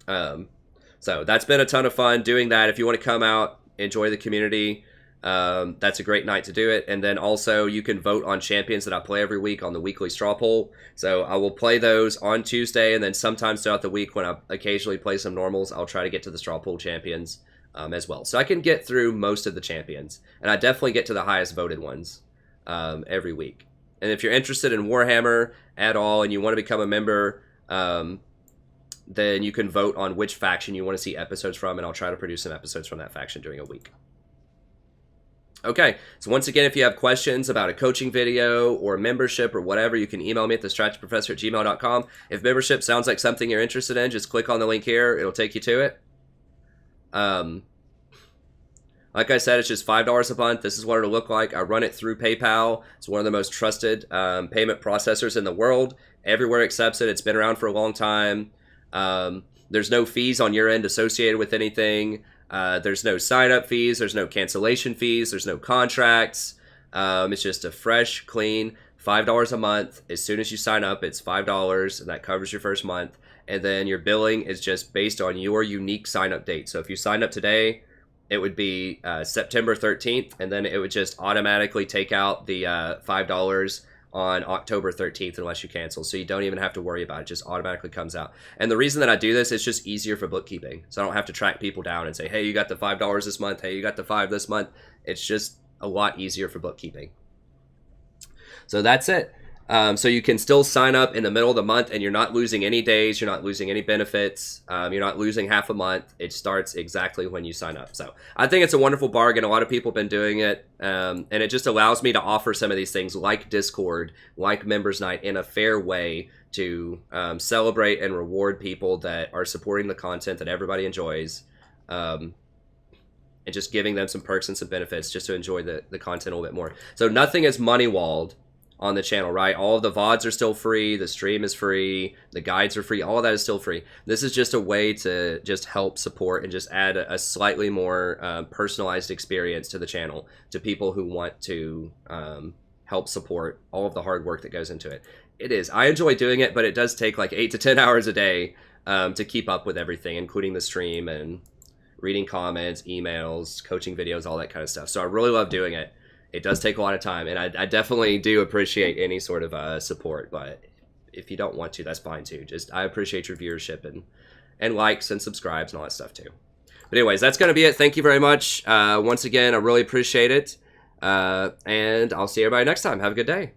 So that's been a ton of fun doing that. If you want to come out, enjoy the community, that's a great night to do it. And then also you can vote on champions that I play every week on the weekly straw poll. So I will play those on Tuesday, and then sometimes throughout the week when I occasionally play some normals, I'll try to get to the straw poll champions as well. So I can get through most of the champions, and I definitely get to the highest voted ones every week. And if you're interested in Warhammer at all and you want to become a member, then you can vote on which faction you want to see episodes from, and I'll try to produce some episodes from that faction during a week. Okay, so once again, if you have questions about a coaching video or membership or whatever, you can email me at thestrategyprofessor@gmail.com. If membership sounds like something you're interested in, just click on the link here. It'll take you to it. Like I said, it's just $5 a month. This is what it'll look like. I run it through PayPal. It's one of the most trusted payment processors in the world. Everywhere accepts it. It's been around for a long time. There's no fees on your end associated with anything. There's no sign-up fees. There's no cancellation fees. There's no contracts. It's just a fresh, clean $5 a month. As soon as you sign up, it's $5, and that covers your first month. And then your billing is just based on your unique sign up date. So if you sign up today, it would be September 13th, and then it would just automatically take out the $5 on October 13th unless you cancel. So you don't even have to worry about it. It just automatically comes out. And the reason that I do this is just easier for bookkeeping. So I don't have to track people down and say, hey, you got the $5 this month. Hey, you got the $5 this month. It's just a lot easier for bookkeeping. So that's it. So you can still sign up in the middle of the month, and you're not losing any days. You're not losing any benefits. You're not losing half a month. It starts exactly when you sign up. So I think it's a wonderful bargain. A lot of people have been doing it, and it just allows me to offer some of these things like Discord, like Members Night, in a fair way to celebrate and reward people that are supporting the content that everybody enjoys, and just giving them some perks and some benefits just to enjoy the content a little bit more. So nothing is money-walled on the channel, right? All of the VODs are still free, the stream is free, the guides are free, all of that is still free. This is just a way to just help support and just add a slightly more personalized experience to the channel, to people who want to help support all of the hard work that goes into it. It is. I enjoy doing it, but it does take like 8 to 10 hours a day to keep up with everything, including the stream and reading comments, emails, coaching videos, all that kind of stuff. So I really love doing it. It does take a lot of time, and I definitely do appreciate any sort of support, but if you don't want to, that's fine too. Just, I appreciate your viewership and likes and subscribes and all that stuff too. But anyways, that's going to be it. Thank you very much. Once again, I really appreciate it, and I'll see everybody next time. Have a good day.